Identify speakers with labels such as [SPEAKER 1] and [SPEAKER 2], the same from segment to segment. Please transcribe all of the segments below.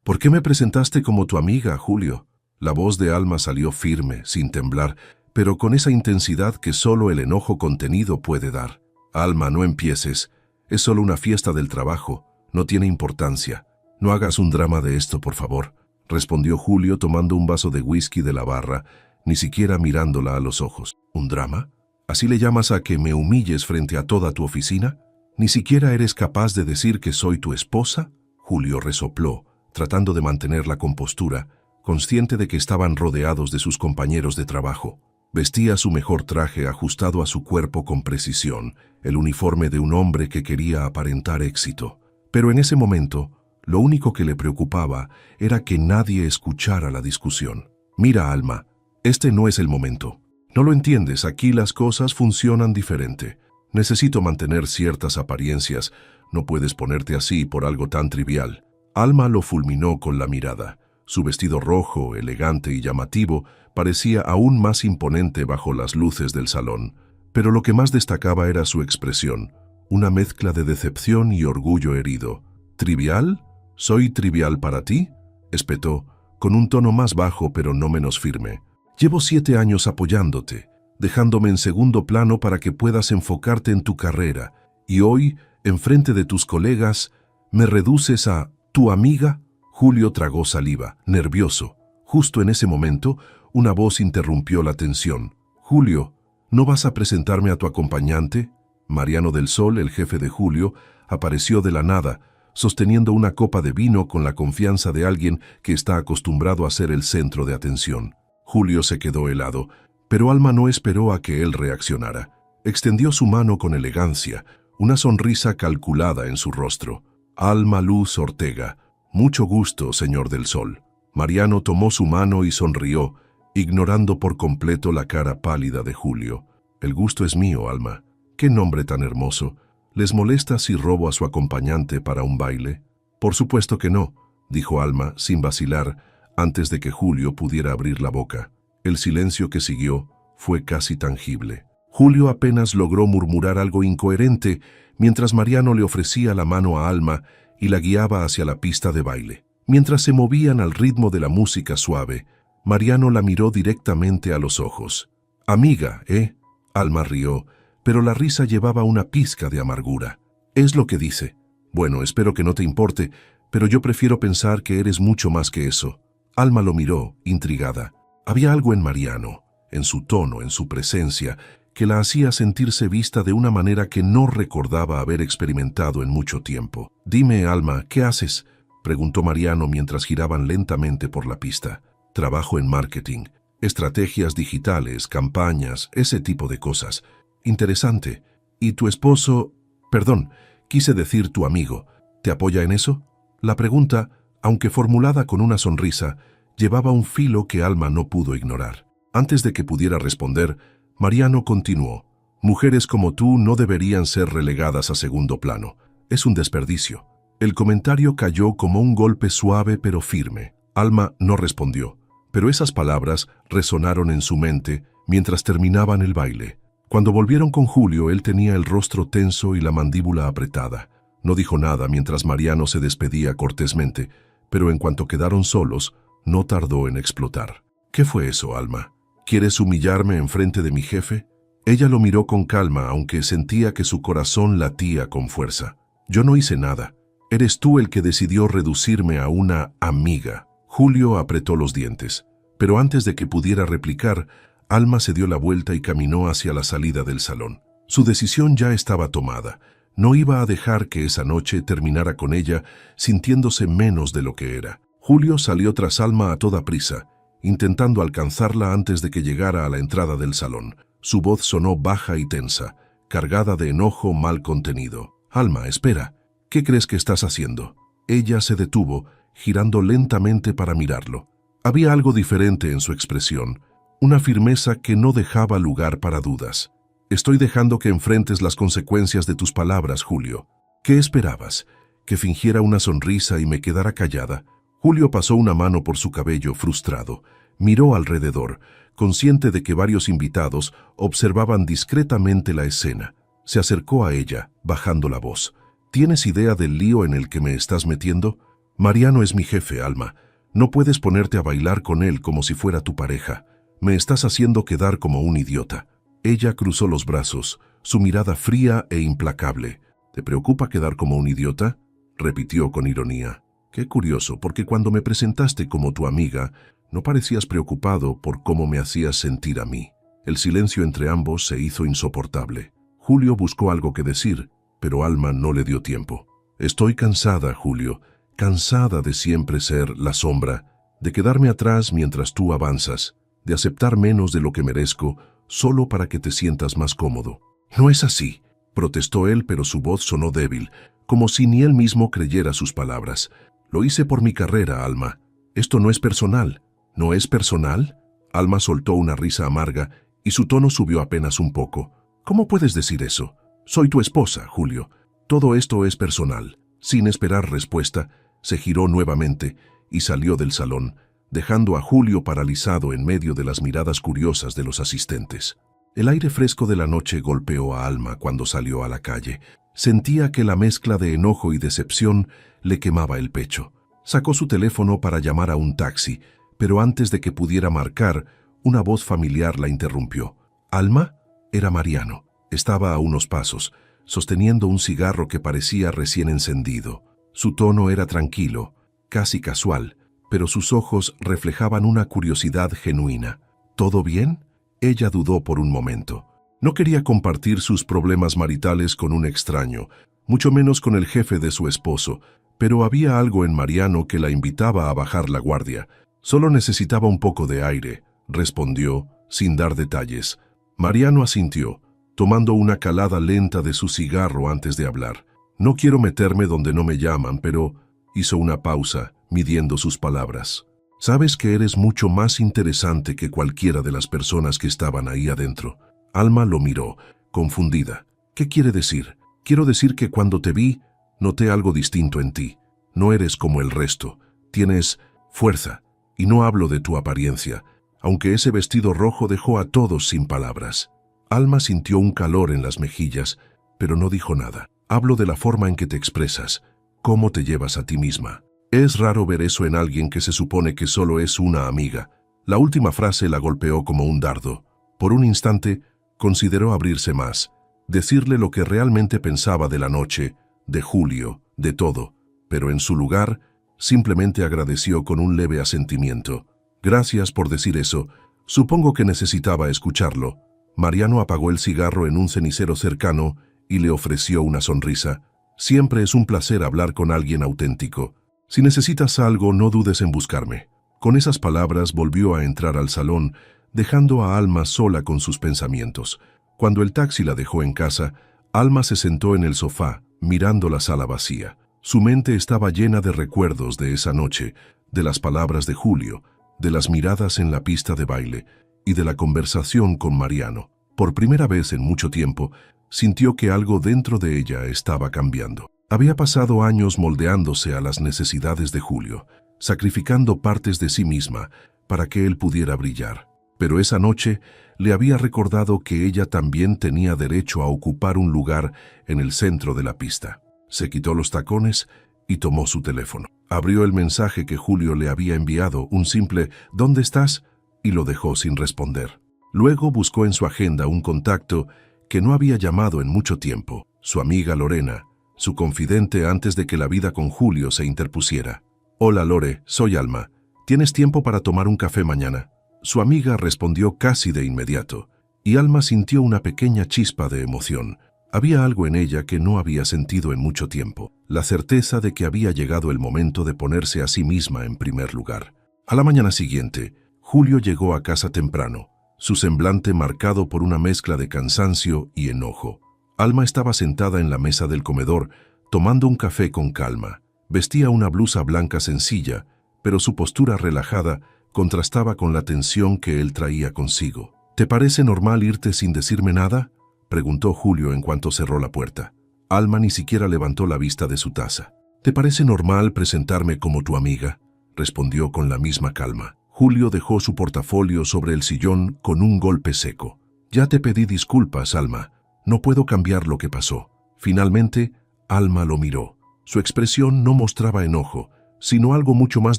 [SPEAKER 1] ¿Por qué me presentaste como tu amiga, Julio? La voz de Alma salió firme, sin temblar, pero con esa intensidad que solo el enojo contenido puede dar. Alma, no empieces. Es solo una fiesta del trabajo. No tiene importancia. No hagas un drama de esto, por favor, respondió Julio tomando un vaso de whisky de la barra, ni siquiera mirándola a los ojos. ¿Un drama? ¿Así le llamas a que me humilles frente a toda tu oficina? ¿Ni siquiera eres capaz de decir que soy tu esposa? Julio resopló, tratando de mantener la compostura, consciente de que estaban rodeados de sus compañeros de trabajo. Vestía su mejor traje ajustado a su cuerpo con precisión, el uniforme de un hombre que quería aparentar éxito. Pero en ese momento, lo único que le preocupaba era que nadie escuchara la discusión. Mira, Alma, este no es el momento. No lo entiendes, aquí las cosas funcionan diferente. Necesito mantener ciertas apariencias. No puedes ponerte así por algo tan trivial. Alma lo fulminó con la mirada. Su vestido rojo, elegante y llamativo, parecía aún más imponente bajo las luces del salón. Pero lo que más destacaba era su expresión, una mezcla de decepción y orgullo herido. ¿Trivial? ¿Soy trivial para ti?, espetó, con un tono más bajo pero no menos firme. Llevo 7 años apoyándote, dejándome en segundo plano para que puedas enfocarte en tu carrera, y hoy, enfrente de tus colegas, me reduces a ¿tu amiga? Julio tragó saliva, nervioso. Justo en ese momento, una voz interrumpió la tensión. «Julio, ¿no vas a presentarme a tu acompañante?» Mariano del Sol, el jefe de Julio, apareció de la nada, sosteniendo una copa de vino con la confianza de alguien que está acostumbrado a ser el centro de atención. Julio se quedó helado, pero Alma no esperó a que él reaccionara. Extendió su mano con elegancia, una sonrisa calculada en su rostro. «Alma Luz Ortega, mucho gusto, señor del Sol». Mariano tomó su mano y sonrió, ignorando por completo la cara pálida de Julio. «El gusto es mío, Alma. Qué nombre tan hermoso. ¿Les molesta si robo a su acompañante para un baile?» «Por supuesto que no», dijo Alma, sin vacilar, antes de que Julio pudiera abrir la boca. El silencio que siguió fue casi tangible. Julio apenas logró murmurar algo incoherente mientras Mariano le ofrecía la mano a Alma y la guiaba hacia la pista de baile. Mientras se movían al ritmo de la música suave, Mariano la miró directamente a los ojos. «Amiga, ¿eh?» Alma rió, pero la risa llevaba una pizca de amargura. «Es lo que dice. Bueno, espero que no te importe, pero yo prefiero pensar que eres mucho más que eso». Alma lo miró, intrigada. Había algo en Mariano, en su tono, en su presencia, que la hacía sentirse vista de una manera que no recordaba haber experimentado en mucho tiempo. «Dime, Alma, ¿qué haces?», preguntó Mariano mientras giraban lentamente por la pista. «Trabajo en marketing, estrategias digitales, campañas, ese tipo de cosas. Interesante. ¿Y tu esposo? Perdón, quise decir tu amigo. ¿Te apoya en eso?» La pregunta, aunque formulada con una sonrisa, llevaba un filo que Alma no pudo ignorar. Antes de que pudiera responder, Mariano continuó. «Mujeres como tú no deberían ser relegadas a segundo plano. Es un desperdicio». El comentario cayó como un golpe suave pero firme. Alma no respondió, pero esas palabras resonaron en su mente mientras terminaban el baile. Cuando volvieron con Julio, él tenía el rostro tenso y la mandíbula apretada. No dijo nada mientras Mariano se despedía cortésmente, pero en cuanto quedaron solos, no tardó en explotar. «¿Qué fue eso, Alma? ¿Quieres humillarme enfrente de mi jefe?» Ella lo miró con calma, aunque sentía que su corazón latía con fuerza. «Yo no hice nada. Eres tú el que decidió reducirme a una amiga». Julio apretó los dientes, pero antes de que pudiera replicar, Alma se dio la vuelta y caminó hacia la salida del salón. Su decisión ya estaba tomada. No iba a dejar que esa noche terminara con ella sintiéndose menos de lo que era. Julio salió tras Alma a toda prisa, intentando alcanzarla antes de que llegara a la entrada del salón. Su voz sonó baja y tensa, cargada de enojo mal contenido. «Alma, espera. ¿Qué crees que estás haciendo?» Ella se detuvo, girando lentamente para mirarlo. Había algo diferente en su expresión, una firmeza que no dejaba lugar para dudas. «Estoy dejando que enfrentes las consecuencias de tus palabras, Julio». «¿Qué esperabas? ¿Que fingiera una sonrisa y me quedara callada?» Julio pasó una mano por su cabello, frustrado. Miró alrededor, consciente de que varios invitados observaban discretamente la escena. Se acercó a ella, bajando la voz. «¿Tienes idea del lío en el que me estás metiendo?» Mariano es mi jefe, Alma. No puedes ponerte a bailar con él como si fuera tu pareja. Me estás haciendo quedar como un idiota. Ella cruzó los brazos, su mirada fría e implacable. ¿Te preocupa quedar como un idiota?, repitió con ironía. Qué curioso, porque cuando me presentaste como tu amiga, no parecías preocupado por cómo me hacías sentir a mí. El silencio entre ambos se hizo insoportable. Julio buscó algo que decir, pero Alma no le dio tiempo. Estoy cansada, Julio, cansada de siempre ser la sombra, de quedarme atrás mientras tú avanzas, de aceptar menos de lo que merezco solo para que te sientas más cómodo. No es así, protestó él, pero su voz sonó débil, como si ni él mismo creyera sus palabras. Lo hice por mi carrera, Alma. Esto no es personal. ¿No es personal? Alma soltó una risa amarga y su tono subió apenas un poco. ¿Cómo puedes decir eso? Soy tu esposa, Julio. Todo esto es personal. Sin esperar respuesta, se giró nuevamente y salió del salón, dejando a Julio paralizado en medio de las miradas curiosas de los asistentes. El aire fresco de la noche golpeó a Alma cuando salió a la calle. Sentía que la mezcla de enojo y decepción le quemaba el pecho. Sacó su teléfono para llamar a un taxi, pero antes de que pudiera marcar, una voz familiar la interrumpió. ¿Alma? Era Mariano. Estaba a unos pasos, sosteniendo un cigarro que parecía recién encendido. Su tono era tranquilo, casi casual, pero sus ojos reflejaban una curiosidad genuina. ¿Todo bien? Ella dudó por un momento. No quería compartir sus problemas maritales con un extraño, mucho menos con el jefe de su esposo, pero había algo en Mariano que la invitaba a bajar la guardia. Solo necesitaba un poco de aire, respondió, sin dar detalles. Mariano asintió, tomando una calada lenta de su cigarro antes de hablar. No quiero meterme donde no me llaman, pero... Hizo una pausa, midiendo sus palabras. Sabes que eres mucho más interesante que cualquiera de las personas que estaban ahí adentro. Alma lo miró, confundida. ¿Qué quiere decir? Quiero decir que cuando te vi, noté algo distinto en ti. No eres como el resto. Tienes fuerza. Y no hablo de tu apariencia, aunque ese vestido rojo dejó a todos sin palabras. Alma sintió un calor en las mejillas, pero no dijo nada. Hablo de la forma en que te expresas, cómo te llevas a ti misma. Es raro ver eso en alguien que se supone que solo es una amiga. La última frase la golpeó como un dardo. Por un instante, consideró abrirse más, decirle lo que realmente pensaba de la noche, de Julio, de todo, pero en su lugar, simplemente agradeció con un leve asentimiento. Gracias por decir eso. Supongo que necesitaba escucharlo. Mariano apagó el cigarro en un cenicero cercano y le ofreció una sonrisa. Siempre es un placer hablar con alguien auténtico. Si necesitas algo, no dudes en buscarme. Con esas palabras volvió a entrar al salón, dejando a Alma sola con sus pensamientos. Cuando el taxi la dejó en casa, Alma se sentó en el sofá, mirando la sala vacía. Su mente estaba llena de recuerdos de esa noche, de las palabras de Julio, de las miradas en la pista de baile y de la conversación con Mariano. Por primera vez en mucho tiempo, sintió que algo dentro de ella estaba cambiando. Había pasado años moldeándose a las necesidades de Julio, sacrificando partes de sí misma para que él pudiera brillar. Pero esa noche le había recordado que ella también tenía derecho a ocupar un lugar en el centro de la pista. Se quitó los tacones y tomó su teléfono. Abrió el mensaje que Julio le había enviado, un simple «¿Dónde estás?», y lo dejó sin responder. Luego buscó en su agenda un contacto que no había llamado en mucho tiempo, su amiga Lorena, su confidente antes de que la vida con Julio se interpusiera. «Hola Lore, soy Alma. ¿Tienes tiempo para tomar un café mañana?». Su amiga respondió casi de inmediato, y Alma sintió una pequeña chispa de emoción. Había algo en ella que no había sentido en mucho tiempo, la certeza de que había llegado el momento de ponerse a sí misma en primer lugar. A la mañana siguiente, Julio llegó a casa temprano, su semblante marcado por una mezcla de cansancio y enojo. Alma estaba sentada en la mesa del comedor, tomando un café con calma. Vestía una blusa blanca sencilla, pero su postura relajada contrastaba con la tensión que él traía consigo. «¿Te parece normal irte sin decirme nada?», preguntó Julio en cuanto cerró la puerta. Alma ni siquiera levantó la vista de su taza. «¿Te parece normal presentarme como tu amiga?», respondió con la misma calma. Julio dejó su portafolio sobre el sillón con un golpe seco. «Ya te pedí disculpas, Alma. No puedo cambiar lo que pasó». Finalmente, Alma lo miró. Su expresión no mostraba enojo, sino algo mucho más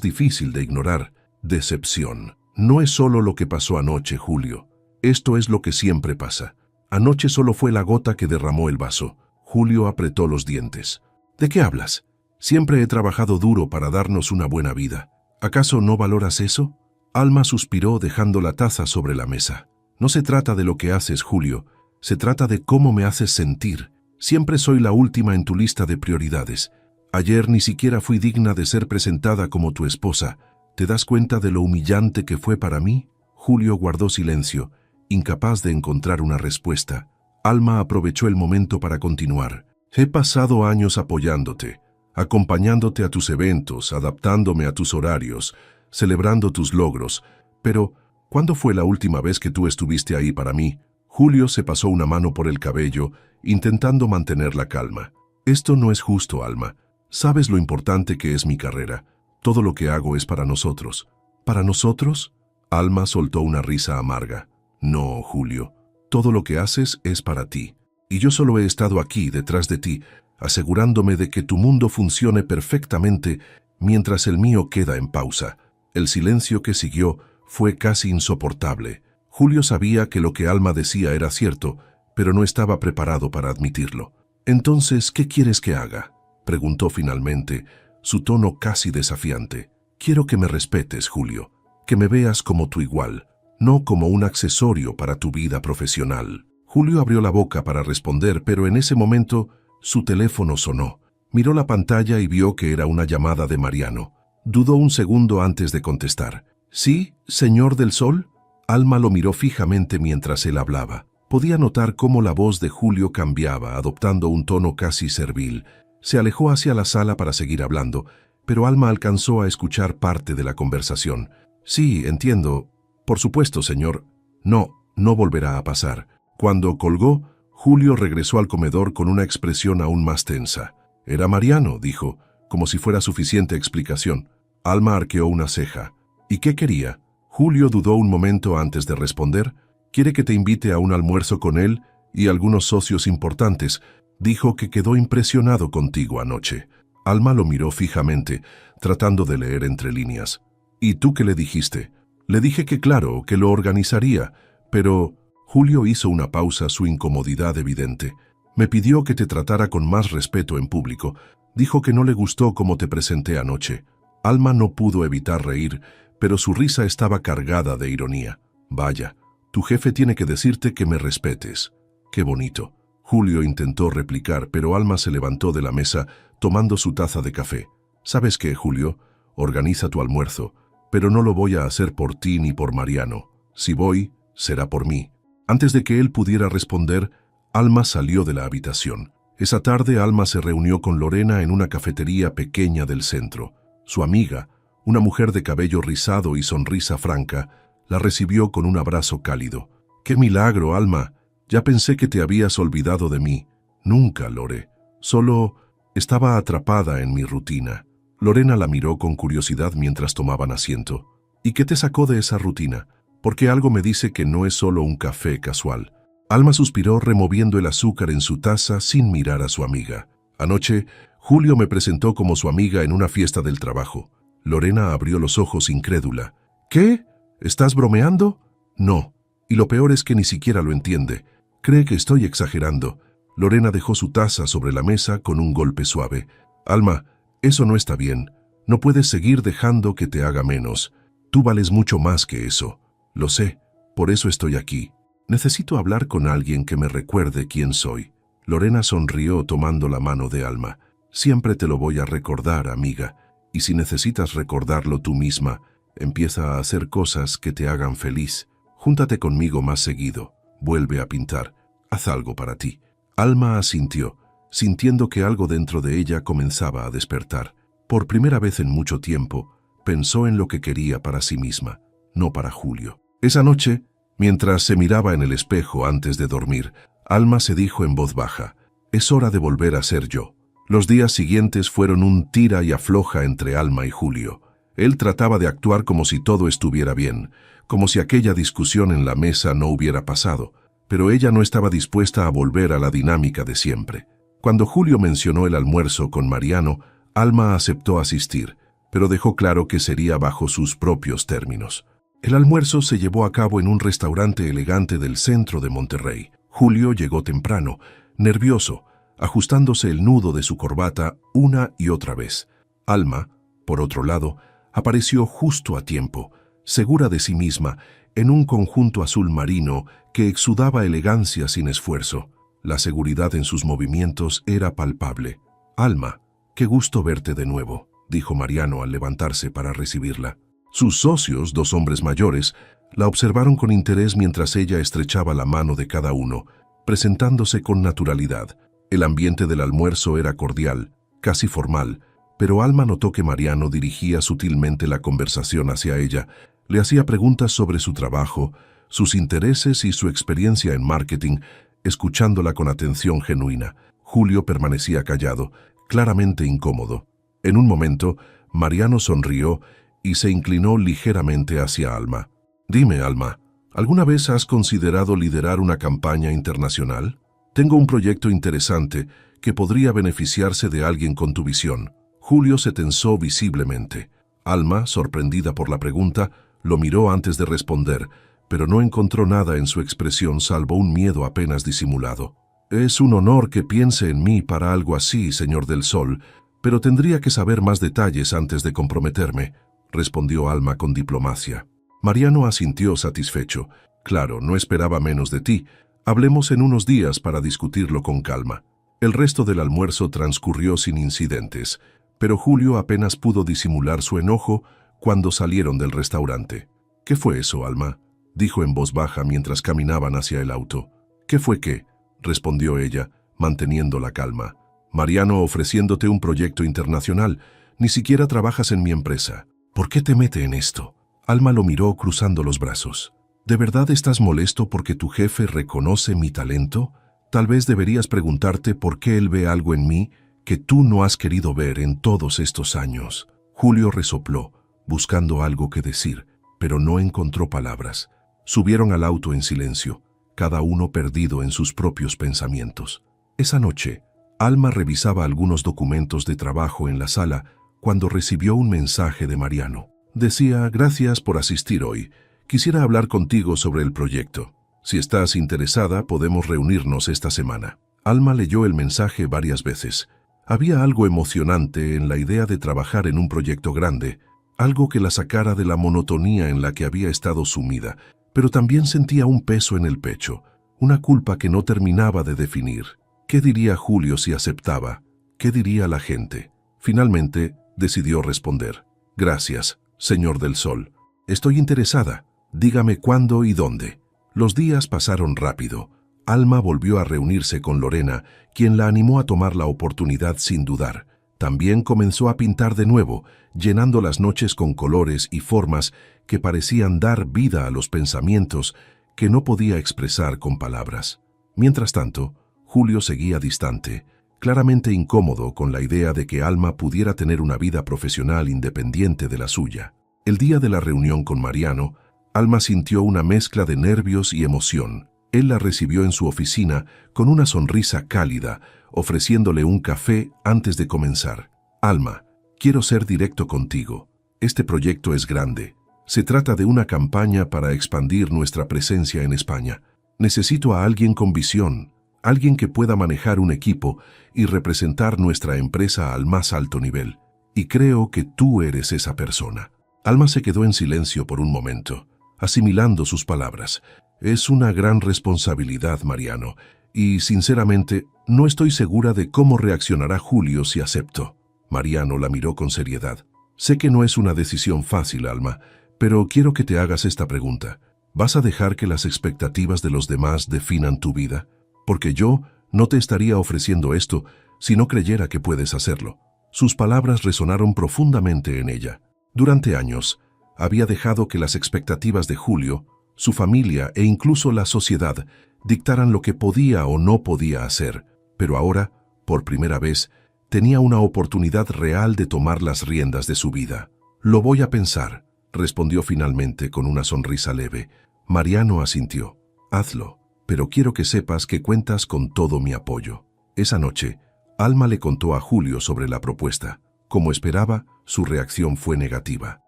[SPEAKER 1] difícil de ignorar: decepción. No es solo lo que pasó anoche, Julio. Esto es lo que siempre pasa. Anoche solo fue la gota que derramó el vaso. Julio apretó los dientes. ¿De qué hablas? Siempre he trabajado duro para darnos una buena vida. ¿Acaso no valoras eso? Alma suspiró dejando la taza sobre la mesa. No se trata de lo que haces, Julio. Se trata de cómo me haces sentir. Siempre soy la última en tu lista de prioridades. Ayer ni siquiera fui digna de ser presentada como tu esposa. ¿Te das cuenta de lo humillante que fue para mí? Julio guardó silencio, incapaz de encontrar una respuesta. Alma aprovechó el momento para continuar. He pasado años apoyándote, acompañándote a tus eventos, adaptándome a tus horarios, celebrando tus logros. Pero, ¿cuándo fue la última vez que tú estuviste ahí para mí? Julio se pasó una mano por el cabello, intentando mantener la calma. Esto no es justo, Alma. Sabes lo importante que es mi carrera. Todo lo que hago es para nosotros. ¿Para nosotros? Alma soltó una risa amarga. No, Julio. Todo lo que haces es para ti. Y yo solo he estado aquí, detrás de ti, asegurándome de que tu mundo funcione perfectamente mientras el mío queda en pausa. El silencio que siguió fue casi insoportable. Julio sabía que lo que Alma decía era cierto, pero no estaba preparado para admitirlo. «Entonces, ¿qué quieres que haga?», preguntó finalmente, su tono casi desafiante. «Quiero que me respetes, Julio, que me veas como tu igual, no como un accesorio para tu vida profesional». Julio abrió la boca para responder, pero en ese momento su teléfono sonó. Miró la pantalla y vio que era una llamada de Mariano. Dudó un segundo antes de contestar. «¿Sí, señor del Sol?». Alma lo miró fijamente mientras él hablaba. Podía notar cómo la voz de Julio cambiaba, adoptando un tono casi servil. Se alejó hacia la sala para seguir hablando, pero Alma alcanzó a escuchar parte de la conversación. «Sí, entiendo. Por supuesto, señor. No volverá a pasar». Cuando colgó, Julio regresó al comedor con una expresión aún más tensa. «Era Mariano», dijo, como si fuera suficiente explicación. Alma arqueó una ceja. «¿Y qué quería?». Julio dudó un momento antes de responder. «Quiere que te invite a un almuerzo con él y algunos socios importantes. Dijo que quedó impresionado contigo anoche». Alma lo miró fijamente, tratando de leer entre líneas. «¿Y tú qué le dijiste?». «Le dije que claro, que lo organizaría, pero...». Julio hizo una pausa, su incomodidad evidente. «Me pidió que te tratara con más respeto en público. Dijo que no le gustó cómo te presenté anoche». Alma no pudo evitar reír, pero su risa estaba cargada de ironía. «Vaya, tu jefe tiene que decirte que me respetes». «Qué bonito». Julio intentó replicar, pero Alma se levantó de la mesa, tomando su taza de café. «¿Sabes qué, Julio? Organiza tu almuerzo, pero no lo voy a hacer por ti ni por Mariano. Si voy, será por mí». Antes de que él pudiera responder, Alma salió de la habitación. Esa tarde Alma se reunió con Lorena en una cafetería pequeña del centro. Su amiga, una mujer de cabello rizado y sonrisa franca, la recibió con un abrazo cálido. «¡Qué milagro, Alma! Ya pensé que te habías olvidado de mí». «Nunca, Lore. Solo estaba atrapada en mi rutina». Lorena la miró con curiosidad mientras tomaban asiento. «¿Y qué te sacó de esa rutina? Porque algo me dice que no es solo un café casual». Alma suspiró removiendo el azúcar en su taza sin mirar a su amiga. «Anoche, Julio me presentó como su amiga en una fiesta del trabajo». Lorena abrió los ojos incrédula. «¿Qué? ¿Estás bromeando?». «No. Y lo peor es que ni siquiera lo entiende. Cree que estoy exagerando». Lorena dejó su taza sobre la mesa con un golpe suave. «Alma, eso no está bien. No puedes seguir dejando que te haga menos. Tú vales mucho más que eso». «Lo sé, por eso estoy aquí. Necesito hablar con alguien que me recuerde quién soy». Lorena sonrió tomando la mano de Alma. «Siempre te lo voy a recordar, amiga. Y si necesitas recordarlo tú misma, empieza a hacer cosas que te hagan feliz. Júntate conmigo más seguido. Vuelve a pintar. Haz algo para ti». Alma asintió, sintiendo que algo dentro de ella comenzaba a despertar. Por primera vez en mucho tiempo, pensó en lo que quería para sí misma, no para Julio. Esa noche, mientras se miraba en el espejo antes de dormir, Alma se dijo en voz baja: «Es hora de volver a ser yo». Los días siguientes fueron un tira y afloja entre Alma y Julio. Él trataba de actuar como si todo estuviera bien, como si aquella discusión en la mesa no hubiera pasado, pero ella no estaba dispuesta a volver a la dinámica de siempre. Cuando Julio mencionó el almuerzo con Mariano, Alma aceptó asistir. pero dejó claro que sería bajo sus propios términos. El almuerzo se llevó a cabo en un restaurante elegante del centro de Monterrey. Julio llegó temprano, nervioso, ajustándose el nudo de su corbata una y otra vez. Alma, por otro lado, apareció justo a tiempo, segura de sí misma, en un conjunto azul marino que exudaba elegancia sin esfuerzo. La seguridad en sus movimientos era palpable. «Alma, qué gusto verte de nuevo», dijo Mariano al levantarse para recibirla. Sus socios, 2 hombres mayores, la observaron con interés mientras ella estrechaba la mano de cada uno, presentándose con naturalidad. El ambiente del almuerzo era cordial, casi formal, pero Alma notó que Mariano dirigía sutilmente la conversación hacia ella, le hacía preguntas sobre su trabajo, sus intereses y su experiencia en marketing, escuchándola con atención genuina. Julio permanecía callado, claramente incómodo. En un momento, Mariano sonrió y se inclinó ligeramente hacia Alma. «Dime, Alma, ¿alguna vez has considerado liderar una campaña internacional? Tengo un proyecto interesante que podría beneficiarse de alguien con tu visión». Julio se tensó visiblemente. Alma, sorprendida por la pregunta, lo miró antes de responder, pero no encontró nada en su expresión salvo un miedo apenas disimulado. «Es un honor que piense en mí para algo así, señor del Sol, pero tendría que saber más detalles antes de comprometerme», respondió Alma con diplomacia. Mariano asintió satisfecho. «Claro, no esperaba menos de ti. Hablemos en unos días para discutirlo con calma». El resto del almuerzo transcurrió sin incidentes, pero Julio apenas pudo disimular su enojo cuando salieron del restaurante. «¿Qué fue eso, Alma?», dijo en voz baja mientras caminaban hacia el auto. «¿Qué fue qué?», respondió ella, manteniendo la calma. «Mariano ofreciéndote un proyecto internacional. Ni siquiera trabajas en mi empresa. ¿Por qué te mete en esto?». Alma lo miró cruzando los brazos. «¿De verdad estás molesto porque tu jefe reconoce mi talento? Tal vez deberías preguntarte por qué él ve algo en mí que tú no has querido ver en todos estos años». Julio resopló, buscando algo que decir, pero no encontró palabras. Subieron al auto en silencio, cada uno perdido en sus propios pensamientos. Esa noche, Alma revisaba algunos documentos de trabajo en la sala cuando recibió un mensaje de Mariano. Decía: «Gracias por asistir hoy. Quisiera hablar contigo sobre el proyecto. Si estás interesada, podemos reunirnos esta semana». Alma leyó el mensaje varias veces. Había algo emocionante en la idea de trabajar en un proyecto grande, algo que la sacara de la monotonía en la que había estado sumida, pero también sentía un peso en el pecho, una culpa que no terminaba de definir. ¿Qué diría Julio si aceptaba? ¿Qué diría la gente? Finalmente, decidió responder: «Gracias, señor del Sol. Estoy interesada. Dígame cuándo y dónde». Los días pasaron rápido. Alma volvió a reunirse con Lorena, quien la animó a tomar la oportunidad sin dudar. También comenzó a pintar de nuevo, llenando las noches con colores y formas que parecían dar vida a los pensamientos que no podía expresar con palabras. Mientras tanto, Julio seguía distante, claramente incómodo con la idea de que Alma pudiera tener una vida profesional independiente de la suya. El día de la reunión con Mariano, Alma sintió una mezcla de nervios y emoción. Él la recibió en su oficina con una sonrisa cálida, ofreciéndole un café antes de comenzar. «Alma, quiero ser directo contigo. Este proyecto es grande. Se trata de una campaña para expandir nuestra presencia en España. Necesito a alguien con visión, alguien que pueda manejar un equipo y representar nuestra empresa al más alto nivel. Y creo que tú eres esa persona». Alma se quedó en silencio por un momento, asimilando sus palabras. «Es una gran responsabilidad, Mariano, y, sinceramente, no estoy segura de cómo reaccionará Julio si acepto». Mariano la miró con seriedad. «Sé que no es una decisión fácil, Alma, pero quiero que te hagas esta pregunta. ¿Vas a dejar que las expectativas de los demás definan tu vida? Porque yo no te estaría ofreciendo esto si no creyera que puedes hacerlo». Sus palabras resonaron profundamente en ella. Durante años, había dejado que las expectativas de Julio, su familia e incluso la sociedad dictaran lo que podía o no podía hacer, pero ahora, por primera vez, tenía una oportunidad real de tomar las riendas de su vida. «Lo voy a pensar», respondió finalmente con una sonrisa leve. Mariano asintió. «Hazlo, pero quiero que sepas que cuentas con todo mi apoyo». Esa noche, Alma le contó a Julio sobre la propuesta. Como esperaba, Su reacción fue negativa.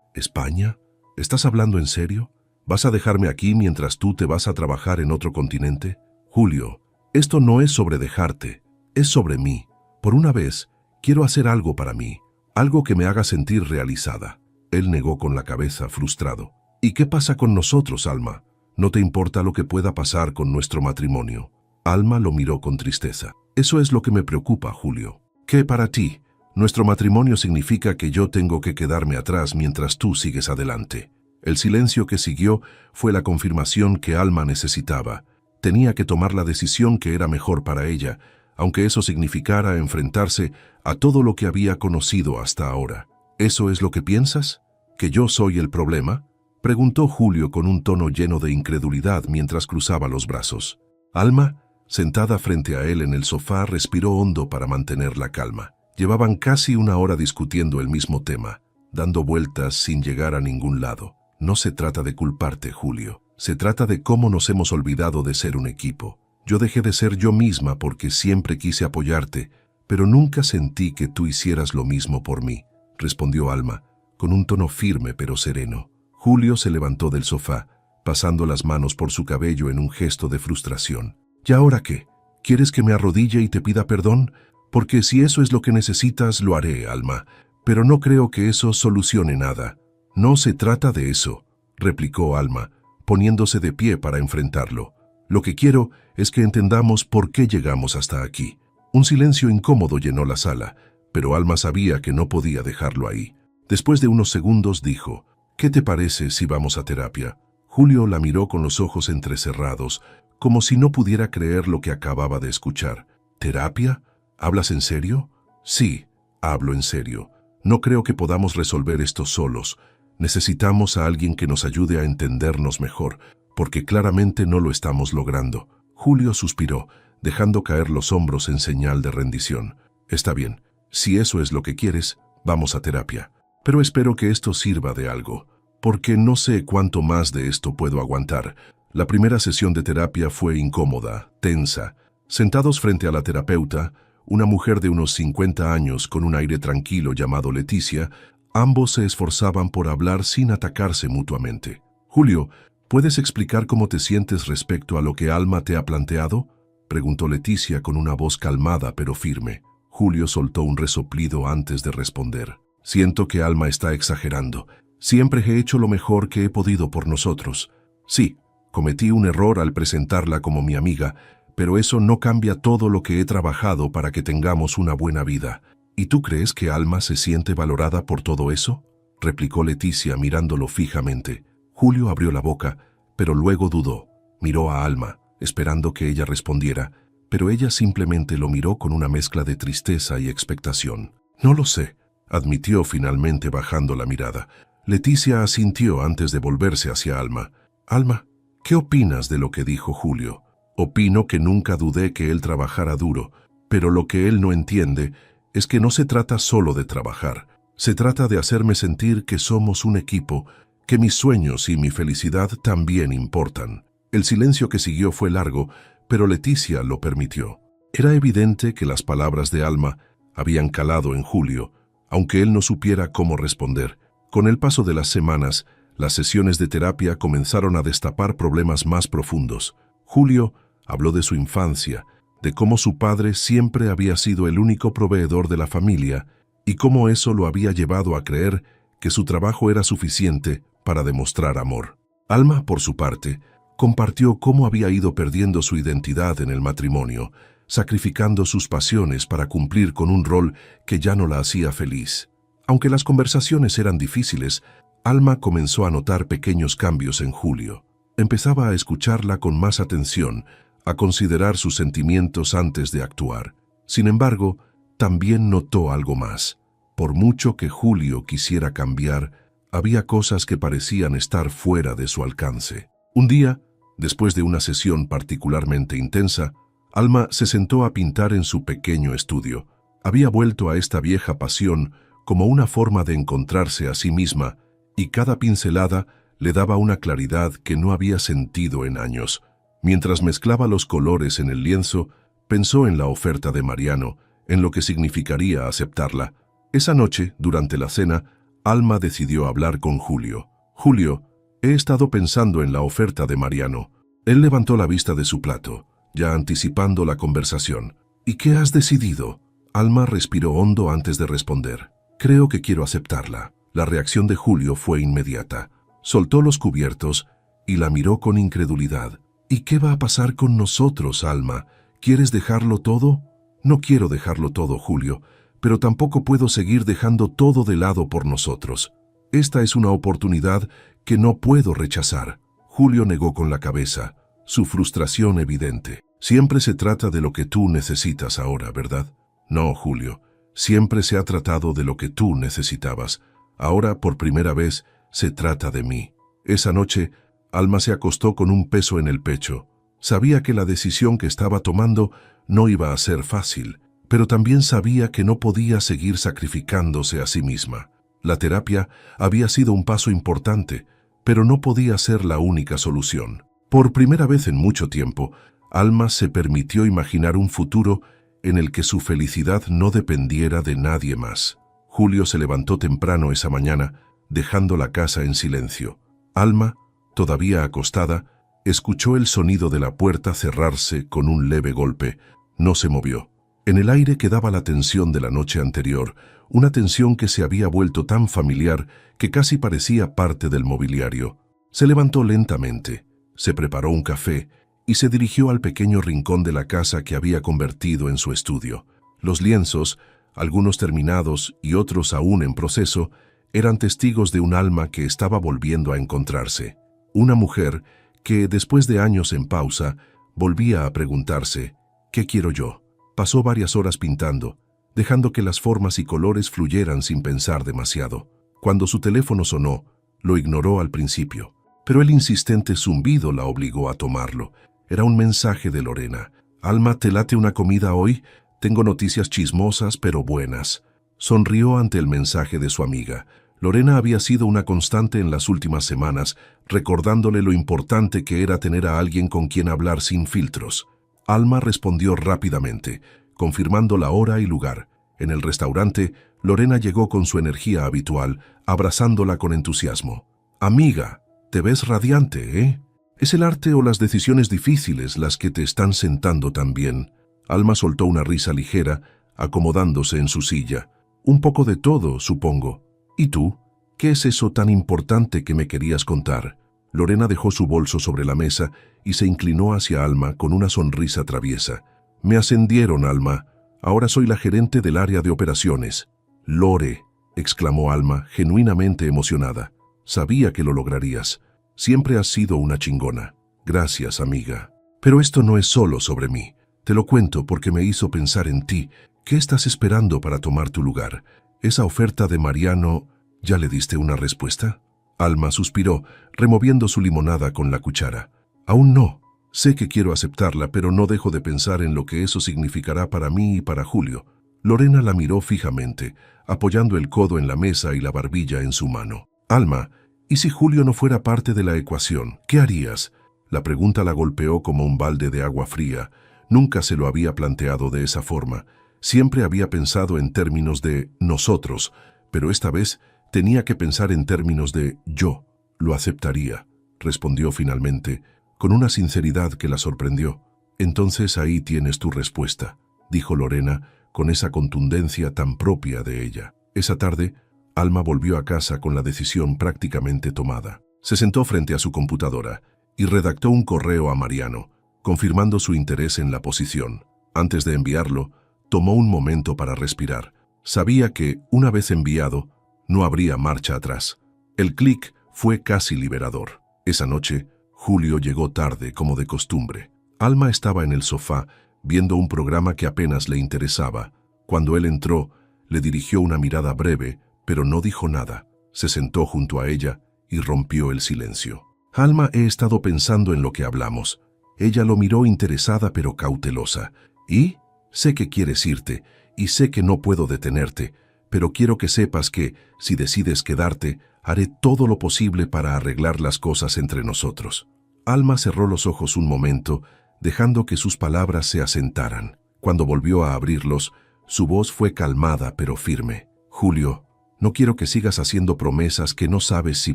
[SPEAKER 1] ¿España? ¿Estás hablando en serio? ¿Vas a dejarme aquí mientras tú te vas a trabajar en otro continente? Julio, esto no es sobre dejarte, es sobre mí. Por una vez, quiero hacer algo para mí, algo que me haga sentir realizada. Él negó con la cabeza, frustrado. ¿Y qué pasa con nosotros, Alma? ¿No te importa lo que pueda pasar con nuestro matrimonio? Alma lo miró con tristeza. Eso es lo que me preocupa, Julio. ¿Qué para ti? Nuestro matrimonio significa que yo tengo que quedarme atrás mientras tú sigues adelante. El silencio que siguió fue la confirmación que Alma necesitaba. Tenía que tomar la decisión que era mejor para ella, aunque eso significara enfrentarse a todo lo que había conocido hasta ahora. ¿Eso es lo que piensas? ¿Que yo soy el problema?, preguntó Julio con un tono lleno de incredulidad mientras cruzaba los brazos. Alma, sentada frente a él en el sofá, respiró hondo para mantener la calma. Llevaban casi una hora discutiendo el mismo tema, dando vueltas sin llegar a ningún lado. No se trata de culparte, Julio. Se trata de cómo nos hemos olvidado de ser un equipo. Yo dejé de ser yo misma porque siempre quise apoyarte, pero nunca sentí que tú hicieras lo mismo por mí, respondió Alma, con un tono firme pero sereno. Julio se levantó del sofá, pasando las manos por su cabello en un gesto de frustración. ¿Y ahora qué? ¿Quieres que me arrodille y te pida perdón? Porque si eso es lo que necesitas, lo haré, Alma. Pero no creo que eso solucione nada. No se trata de eso, replicó Alma, poniéndose de pie para enfrentarlo. Lo que quiero es que entendamos por qué llegamos hasta aquí. Un silencio incómodo llenó la sala, pero Alma sabía que no podía dejarlo ahí. Después de unos segundos dijo: ¿Qué te parece si vamos a terapia? Julio la miró con los ojos entrecerrados, como si no pudiera creer lo que acababa de escuchar. ¿Terapia? ¿Hablas en serio? Sí, hablo en serio. No creo que podamos resolver esto solos. Necesitamos a alguien que nos ayude a entendernos mejor, porque claramente no lo estamos logrando. Julio suspiró, dejando caer los hombros en señal de rendición. Está bien, si eso es lo que quieres, vamos a terapia. Pero espero que esto sirva de algo, porque no sé cuánto más de esto puedo aguantar. La primera sesión de terapia fue incómoda, tensa. Sentados frente a la terapeuta, una mujer de unos 50 años con un aire tranquilo llamado Leticia, ambos se esforzaban por hablar sin atacarse mutuamente. Julio, ¿puedes explicar cómo te sientes respecto a lo que Alma te ha planteado?, preguntó Leticia con una voz calmada pero firme. Julio soltó un resoplido antes de responder. Siento que Alma está exagerando. Siempre he hecho lo mejor que he podido por nosotros. Sí, cometí un error al presentarla como mi amiga, pero eso no cambia todo lo que he trabajado para que tengamos una buena vida. ¿Y tú crees que Alma se siente valorada por todo eso?, replicó Leticia mirándolo fijamente. Julio abrió la boca, pero luego dudó. Miró a Alma, esperando que ella respondiera, pero ella simplemente lo miró con una mezcla de tristeza y expectación. No lo sé, admitió finalmente bajando la mirada. Leticia asintió antes de volverse hacia Alma. Alma, ¿qué opinas de lo que dijo Julio? Opino que nunca dudé que él trabajara duro, pero lo que él no entiende es que no se trata solo de trabajar. Se trata de hacerme sentir que somos un equipo, que mis sueños y mi felicidad también importan. El silencio que siguió fue largo, pero Leticia lo permitió. Era evidente que las palabras de Alma habían calado en Julio, aunque él no supiera cómo responder. Con el paso de las semanas, las sesiones de terapia comenzaron a destapar problemas más profundos. Julio habló de su infancia, de cómo su padre siempre había sido el único proveedor de la familia y cómo eso lo había llevado a creer que su trabajo era suficiente para demostrar amor. Alma, por su parte, compartió cómo había ido perdiendo su identidad en el matrimonio, sacrificando sus pasiones para cumplir con un rol que ya no la hacía feliz. Aunque las conversaciones eran difíciles, Alma comenzó a notar pequeños cambios en Julio. Empezaba a escucharla con más atención, a considerar sus sentimientos antes de actuar. Sin embargo, también notó algo más. Por mucho que Julio quisiera cambiar, había cosas que parecían estar fuera de su alcance. Un día, después de una sesión particularmente intensa, Alma se sentó a pintar en su pequeño estudio. Había vuelto a esta vieja pasión como una forma de encontrarse a sí misma, y cada pincelada le daba una claridad que no había sentido en años. Mientras mezclaba los colores en el lienzo, pensó en la oferta de Mariano, en lo que significaría aceptarla. Esa noche, durante la cena, Alma decidió hablar con Julio. Julio, he estado pensando en la oferta de Mariano. Él levantó la vista de su plato, ya anticipando la conversación. ¿Y qué has decidido? Alma respiró hondo antes de responder. Creo que quiero aceptarla. La reacción de Julio fue inmediata. Soltó los cubiertos y la miró con incredulidad. ¿Y qué va a pasar con nosotros, Alma? ¿Quieres dejarlo todo? No quiero dejarlo todo, Julio, pero tampoco puedo seguir dejando todo de lado por nosotros. Esta es una oportunidad que no puedo rechazar. Julio negó con la cabeza, su frustración evidente. Siempre se trata de lo que tú necesitas ahora, ¿verdad? No, Julio, siempre se ha tratado de lo que tú necesitabas. Ahora, por primera vez, se trata de mí. Esa noche, Alma se acostó con un peso en el pecho. Sabía que la decisión que estaba tomando no iba a ser fácil, pero también sabía que no podía seguir sacrificándose a sí misma. La terapia había sido un paso importante, pero no podía ser la única solución. Por primera vez en mucho tiempo, Alma se permitió imaginar un futuro en el que su felicidad no dependiera de nadie más. Julio se levantó temprano esa mañana, dejando la casa en silencio. Alma, todavía acostada, escuchó el sonido de la puerta cerrarse con un leve golpe. No se movió. En el aire quedaba la tensión de la noche anterior, una tensión que se había vuelto tan familiar que casi parecía parte del mobiliario. Se levantó lentamente, se preparó un café y se dirigió al pequeño rincón de la casa que había convertido en su estudio. Los lienzos, algunos terminados y otros aún en proceso, eran testigos de un alma que estaba volviendo a encontrarse. Una mujer que, después de años en pausa, volvía a preguntarse, ¿qué quiero yo? Pasó varias horas pintando, dejando que las formas y colores fluyeran sin pensar demasiado. Cuando su teléfono sonó, lo ignoró al principio, pero el insistente zumbido la obligó a tomarlo. Era un mensaje de Lorena. Alma, ¿te late una comida hoy? Tengo noticias chismosas pero buenas. Sonrió ante el mensaje de su amiga. Lorena había sido una constante en las últimas semanas, recordándole lo importante que era tener a alguien con quien hablar sin filtros. Alma respondió rápidamente, confirmando la hora y lugar. En el restaurante, Lorena llegó con su energía habitual, abrazándola con entusiasmo. «Amiga, te ves radiante, ¿eh? ¿Es el arte o las decisiones difíciles las que te están sentando tan bien?» Alma soltó una risa ligera, acomodándose en su silla. «Un poco de todo, supongo. ¿Y tú? ¿Qué es eso tan importante que me querías contar?» Lorena dejó su bolso sobre la mesa y se inclinó hacia Alma con una sonrisa traviesa. «Me ascendieron, Alma. Ahora soy la gerente del área de operaciones». «Lore», exclamó Alma, genuinamente emocionada. «Sabía que lo lograrías. Siempre has sido una chingona». «Gracias, amiga. Pero esto no es solo sobre mí. Te lo cuento porque me hizo pensar en ti. ¿Qué estás esperando para tomar tu lugar? Esa oferta de Mariano, ¿ya le diste una respuesta?» Alma suspiró, removiendo su limonada con la cuchara. «Aún no. Sé que quiero aceptarla, pero no dejo de pensar en lo que eso significará para mí y para Julio». Lorena la miró fijamente, apoyando el codo en la mesa y la barbilla en su mano. «Alma, ¿y si Julio no fuera parte de la ecuación? ¿Qué harías?» La pregunta la golpeó como un balde de agua fría. Nunca se lo había planteado de esa forma. Siempre había pensado en términos de nosotros, pero esta vez tenía que pensar en términos de yo. «Lo aceptaría», respondió finalmente, con una sinceridad que la sorprendió. «Entonces ahí tienes tu respuesta», dijo Lorena, con esa contundencia tan propia de ella. Esa tarde, Alma volvió a casa con la decisión prácticamente tomada. Se sentó frente a su computadora y redactó un correo a Mariano, confirmando su interés en la posición. Antes de enviarlo, tomó un momento para respirar. Sabía que, una vez enviado, no habría marcha atrás. El clic fue casi liberador. Esa noche, Julio llegó tarde, como de costumbre. Alma estaba en el sofá, viendo un programa que apenas le interesaba. Cuando él entró, le dirigió una mirada breve, pero no dijo nada. Se sentó junto a ella y rompió el silencio. «Alma, he estado pensando en lo que hablamos». Ella lo miró interesada pero cautelosa. «¿Y? Sé que quieres irte, y sé que no puedo detenerte, pero quiero que sepas que, si decides quedarte, haré todo lo posible para arreglar las cosas entre nosotros». Alma cerró los ojos un momento, dejando que sus palabras se asentaran. Cuando volvió a abrirlos, su voz fue calmada pero firme. Julio, no quiero que sigas haciendo promesas que no sabes si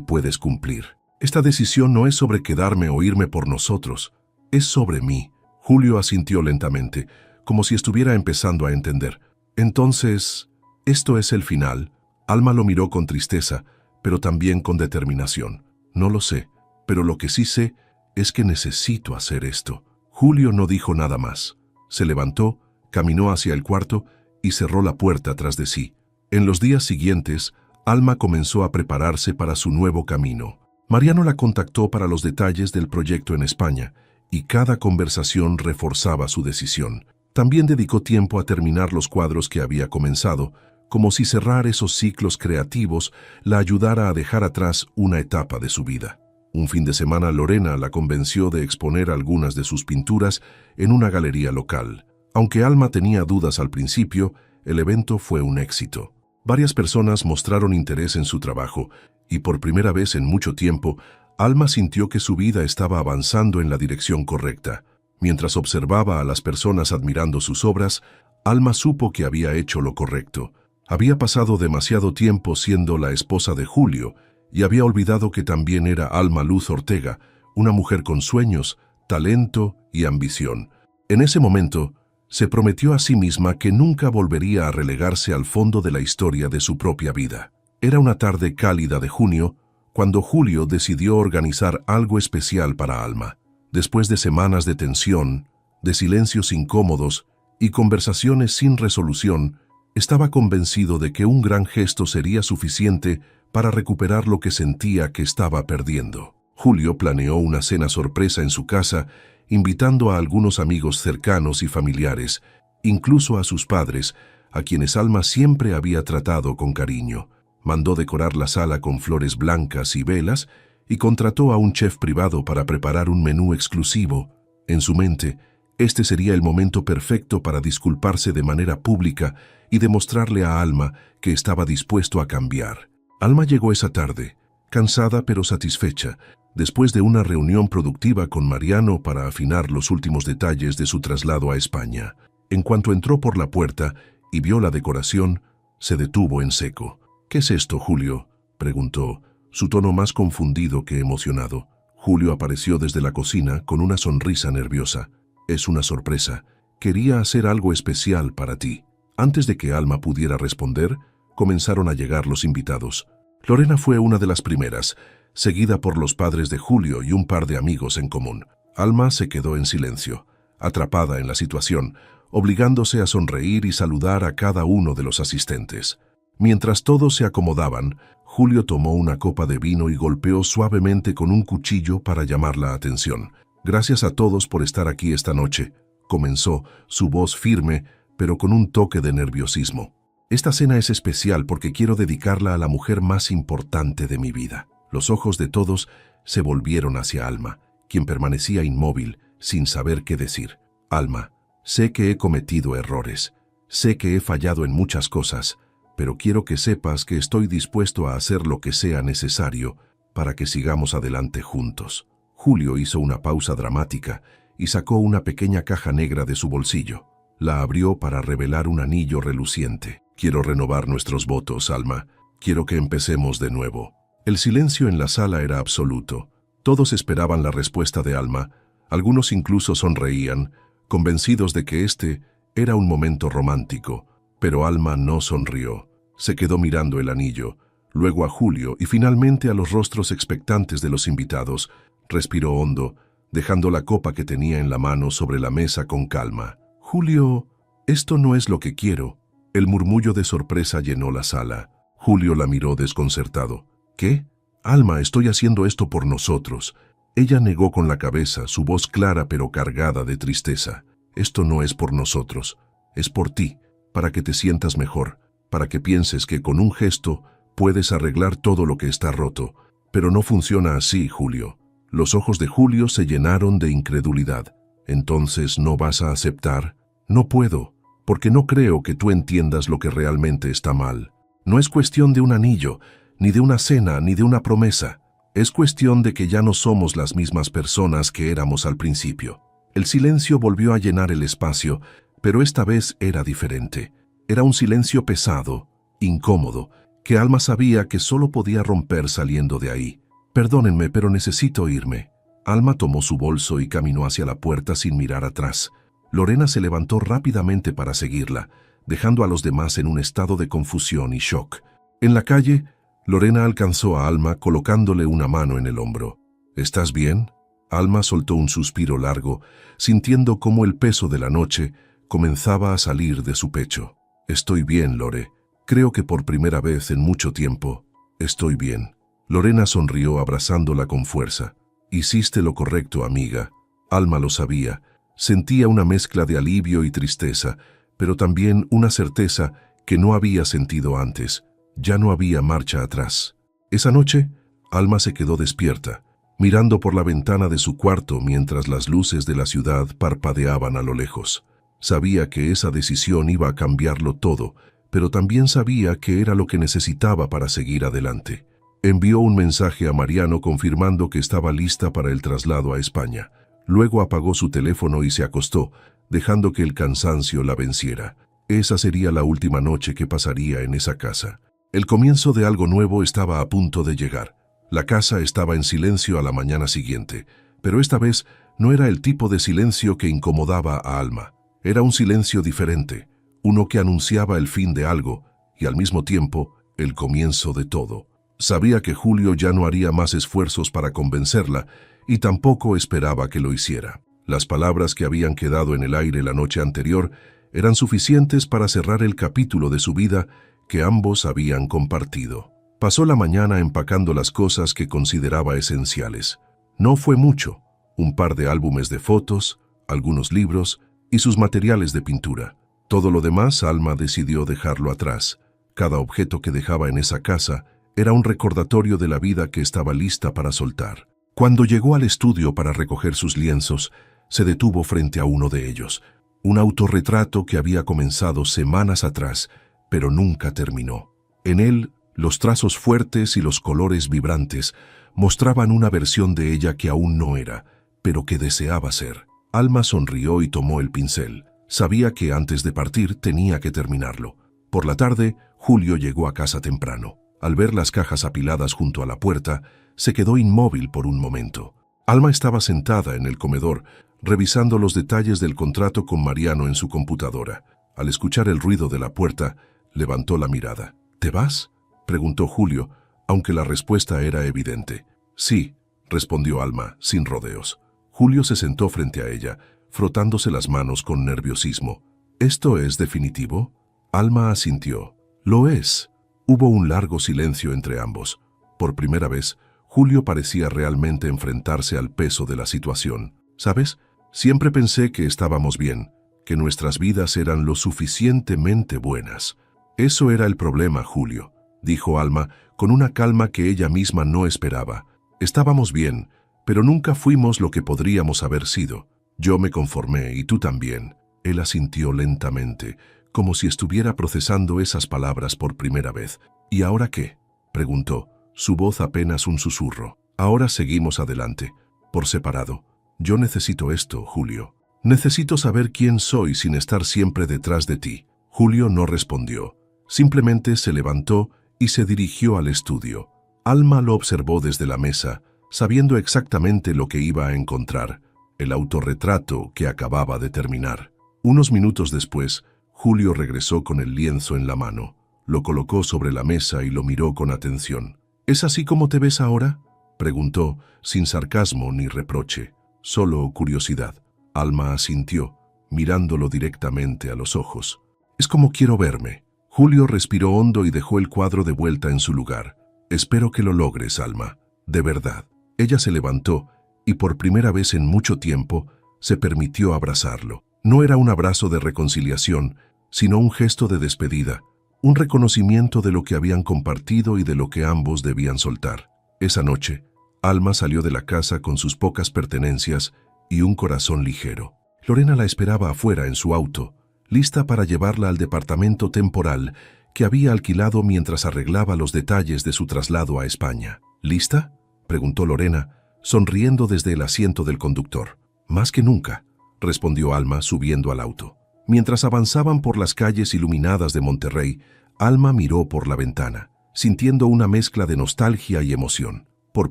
[SPEAKER 1] puedes cumplir. Esta decisión no es sobre quedarme o irme por nosotros, es sobre mí. Julio asintió lentamente, como si estuviera empezando a entender. Entonces, ¿esto es el final? Alma lo miró con tristeza, pero también con determinación. No lo sé, pero lo que sí sé es que necesito hacer esto. Julio no dijo nada más. Se levantó, caminó hacia el cuarto y cerró la puerta tras de sí. En los días siguientes, Alma comenzó a prepararse para su nuevo camino. Mariano la contactó para los detalles del proyecto en España, y cada conversación reforzaba su decisión. También dedicó tiempo a terminar los cuadros que había comenzado, como si cerrar esos ciclos creativos la ayudara a dejar atrás una etapa de su vida. Un fin de semana Lorena la convenció de exponer algunas de sus pinturas en una galería local. Aunque Alma tenía dudas al principio, el evento fue un éxito. Varias personas mostraron interés en su trabajo y por primera vez en mucho tiempo, Alma sintió que su vida estaba avanzando en la dirección correcta. Mientras observaba a las personas admirando sus obras, Alma supo que había hecho lo correcto. Había pasado demasiado tiempo siendo la esposa de Julio y había olvidado que también era Alma Luz Ortega, una mujer con sueños, talento y ambición. En ese momento, se prometió a sí misma que nunca volvería a relegarse al fondo de la historia de su propia vida. Era una tarde cálida de junio, cuando Julio decidió organizar algo especial para Alma. Después de semanas de tensión, de silencios incómodos y conversaciones sin resolución, estaba convencido de que un gran gesto sería suficiente para recuperar lo que sentía que estaba perdiendo. Julio planeó una cena sorpresa en su casa, invitando a algunos amigos cercanos y familiares, incluso a sus padres, a quienes Alma siempre había tratado con cariño. Mandó decorar la sala con flores blancas y velas y contrató a un chef privado para preparar un menú exclusivo. En su mente, este sería el momento perfecto para disculparse de manera pública y demostrarle a Alma que estaba dispuesto a cambiar. Alma llegó esa tarde, cansada pero satisfecha, después de una reunión productiva con Mariano para afinar los últimos detalles de su traslado a España. En cuanto entró por la puerta y vio la decoración, se detuvo en seco. «¿Qué es esto, Julio?», preguntó, su tono más confundido que emocionado. Julio apareció desde la cocina con una sonrisa nerviosa. «Es una sorpresa. Quería hacer algo especial para ti». Antes de que Alma pudiera responder, comenzaron a llegar los invitados. Lorena fue una de las primeras, seguida por los padres de Julio y un par de amigos en común. Alma se quedó en silencio, atrapada en la situación, obligándose a sonreír y saludar a cada uno de los asistentes. Mientras todos se acomodaban, Julio tomó una copa de vino y golpeó suavemente con un cuchillo para llamar la atención. «Gracias a todos por estar aquí esta noche», comenzó, su voz firme, pero con un toque de nerviosismo. «Esta cena es especial porque quiero dedicarla a la mujer más importante de mi vida». Los ojos de todos se volvieron hacia Alma, quien permanecía inmóvil, sin saber qué decir. «Alma, sé que he cometido errores, sé que he fallado en muchas cosas, pero quiero que sepas que estoy dispuesto a hacer lo que sea necesario para que sigamos adelante juntos». Julio hizo una pausa dramática y sacó una pequeña caja negra de su bolsillo. La abrió para revelar un anillo reluciente. «Quiero renovar nuestros votos, Alma. Quiero que empecemos de nuevo». El silencio en la sala era absoluto. Todos esperaban la respuesta de Alma. Algunos incluso sonreían, convencidos de que este era un momento romántico. Pero Alma no sonrió. Se quedó mirando el anillo, luego a Julio y finalmente a los rostros expectantes de los invitados. Respiró hondo, dejando la copa que tenía en la mano sobre la mesa con calma. «Julio, esto no es lo que quiero». El murmullo de sorpresa llenó la sala. Julio la miró desconcertado. «¿Qué? Alma, estoy haciendo esto por nosotros». Ella negó con la cabeza, su voz clara pero cargada de tristeza. «Esto no es por nosotros, es por ti, para que te sientas mejor, para que pienses que con un gesto puedes arreglar todo lo que está roto. Pero no funciona así, Julio». Los ojos de Julio se llenaron de incredulidad. «¿Entonces no vas a aceptar?» «No puedo, porque no creo que tú entiendas lo que realmente está mal. No es cuestión de un anillo, ni de una cena, ni de una promesa. Es cuestión de que ya no somos las mismas personas que éramos al principio». El silencio volvió a llenar el espacio, pero esta vez era diferente. Era un silencio pesado, incómodo, que Alma sabía que solo podía romper saliendo de ahí. «Perdónenme, pero necesito irme». Alma tomó su bolso y caminó hacia la puerta sin mirar atrás. Lorena se levantó rápidamente para seguirla, dejando a los demás en un estado de confusión y shock. En la calle, Lorena alcanzó a Alma colocándole una mano en el hombro. «¿Estás bien?» Alma soltó un suspiro largo, sintiendo cómo el peso de la noche comenzaba a salir de su pecho. «Estoy bien, Lore. Creo que por primera vez en mucho tiempo, estoy bien». Lorena sonrió abrazándola con fuerza. «Hiciste lo correcto, amiga». Alma lo sabía. Sentía una mezcla de alivio y tristeza, pero también una certeza que no había sentido antes. Ya no había marcha atrás. Esa noche, Alma se quedó despierta, mirando por la ventana de su cuarto mientras las luces de la ciudad parpadeaban a lo lejos. Sabía que esa decisión iba a cambiarlo todo, pero también sabía que era lo que necesitaba para seguir adelante. Envió un mensaje a Mariano confirmando que estaba lista para el traslado a España. Luego apagó su teléfono y se acostó, dejando que el cansancio la venciera. Esa sería la última noche que pasaría en esa casa. El comienzo de algo nuevo estaba a punto de llegar. La casa estaba en silencio a la mañana siguiente, pero esta vez no era el tipo de silencio que incomodaba a Alma. Era un silencio diferente, uno que anunciaba el fin de algo y al mismo tiempo el comienzo de todo. Sabía que Julio ya no haría más esfuerzos para convencerla y tampoco esperaba que lo hiciera. Las palabras que habían quedado en el aire la noche anterior eran suficientes para cerrar el capítulo de su vida que ambos habían compartido. Pasó la mañana empacando las cosas que consideraba esenciales. No fue mucho, un par de álbumes de fotos, algunos libros y sus materiales de pintura. Todo lo demás, Alma decidió dejarlo atrás. Cada objeto que dejaba en esa casa era un recordatorio de la vida que estaba lista para soltar. Cuando llegó al estudio para recoger sus lienzos, se detuvo frente a uno de ellos, un autorretrato que había comenzado semanas atrás, pero nunca terminó. En él, los trazos fuertes y los colores vibrantes mostraban una versión de ella que aún no era, pero que deseaba ser. Alma sonrió y tomó el pincel. Sabía que antes de partir tenía que terminarlo. Por la tarde, Julio llegó a casa temprano. Al ver las cajas apiladas junto a la puerta, se quedó inmóvil por un momento. Alma estaba sentada en el comedor, revisando los detalles del contrato con Mariano en su computadora. Al escuchar el ruido de la puerta, levantó la mirada. «¿Te vas?», preguntó Julio, aunque la respuesta era evidente. «Sí», respondió Alma, sin rodeos. Julio se sentó frente a ella, frotándose las manos con nerviosismo. «¿Esto es definitivo?». Alma asintió. «Lo es». Hubo un largo silencio entre ambos. Por primera vez, Julio parecía realmente enfrentarse al peso de la situación. «¿Sabes? Siempre pensé que estábamos bien, que nuestras vidas eran lo suficientemente buenas». «Eso era el problema, Julio», dijo Alma con una calma que ella misma no esperaba. «Estábamos bien, pero nunca fuimos lo que podríamos haber sido. Yo me conformé y tú también». Él asintió lentamente, como si estuviera procesando esas palabras por primera vez. «¿Y ahora qué?», preguntó, su voz apenas un susurro. «Ahora seguimos adelante, por separado. Yo necesito esto, Julio. Necesito saber quién soy sin estar siempre detrás de ti». Julio no respondió. Simplemente se levantó y se dirigió al estudio. Alma lo observó desde la mesa, sabiendo exactamente lo que iba a encontrar, el autorretrato que acababa de terminar. Unos minutos después, Julio regresó con el lienzo en la mano. Lo colocó sobre la mesa y lo miró con atención. «¿Es así como te ves ahora?», preguntó, sin sarcasmo ni reproche, solo curiosidad. Alma asintió, mirándolo directamente a los ojos. «Es como quiero verme». Julio respiró hondo y dejó el cuadro de vuelta en su lugar. «Espero que lo logres, Alma. De verdad». Ella se levantó y por primera vez en mucho tiempo se permitió abrazarlo. No era un abrazo de reconciliación, sino un gesto de despedida, un reconocimiento de lo que habían compartido y de lo que ambos debían soltar. Esa noche, Alma salió de la casa con sus pocas pertenencias y un corazón ligero. Lorena la esperaba afuera en su auto, lista para llevarla al departamento temporal que había alquilado mientras arreglaba los detalles de su traslado a España. «¿Lista?», preguntó Lorena, sonriendo desde el asiento del conductor. «Más que nunca», respondió Alma subiendo al auto. Mientras avanzaban por las calles iluminadas de Monterrey, Alma miró por la ventana, sintiendo una mezcla de nostalgia y emoción. Por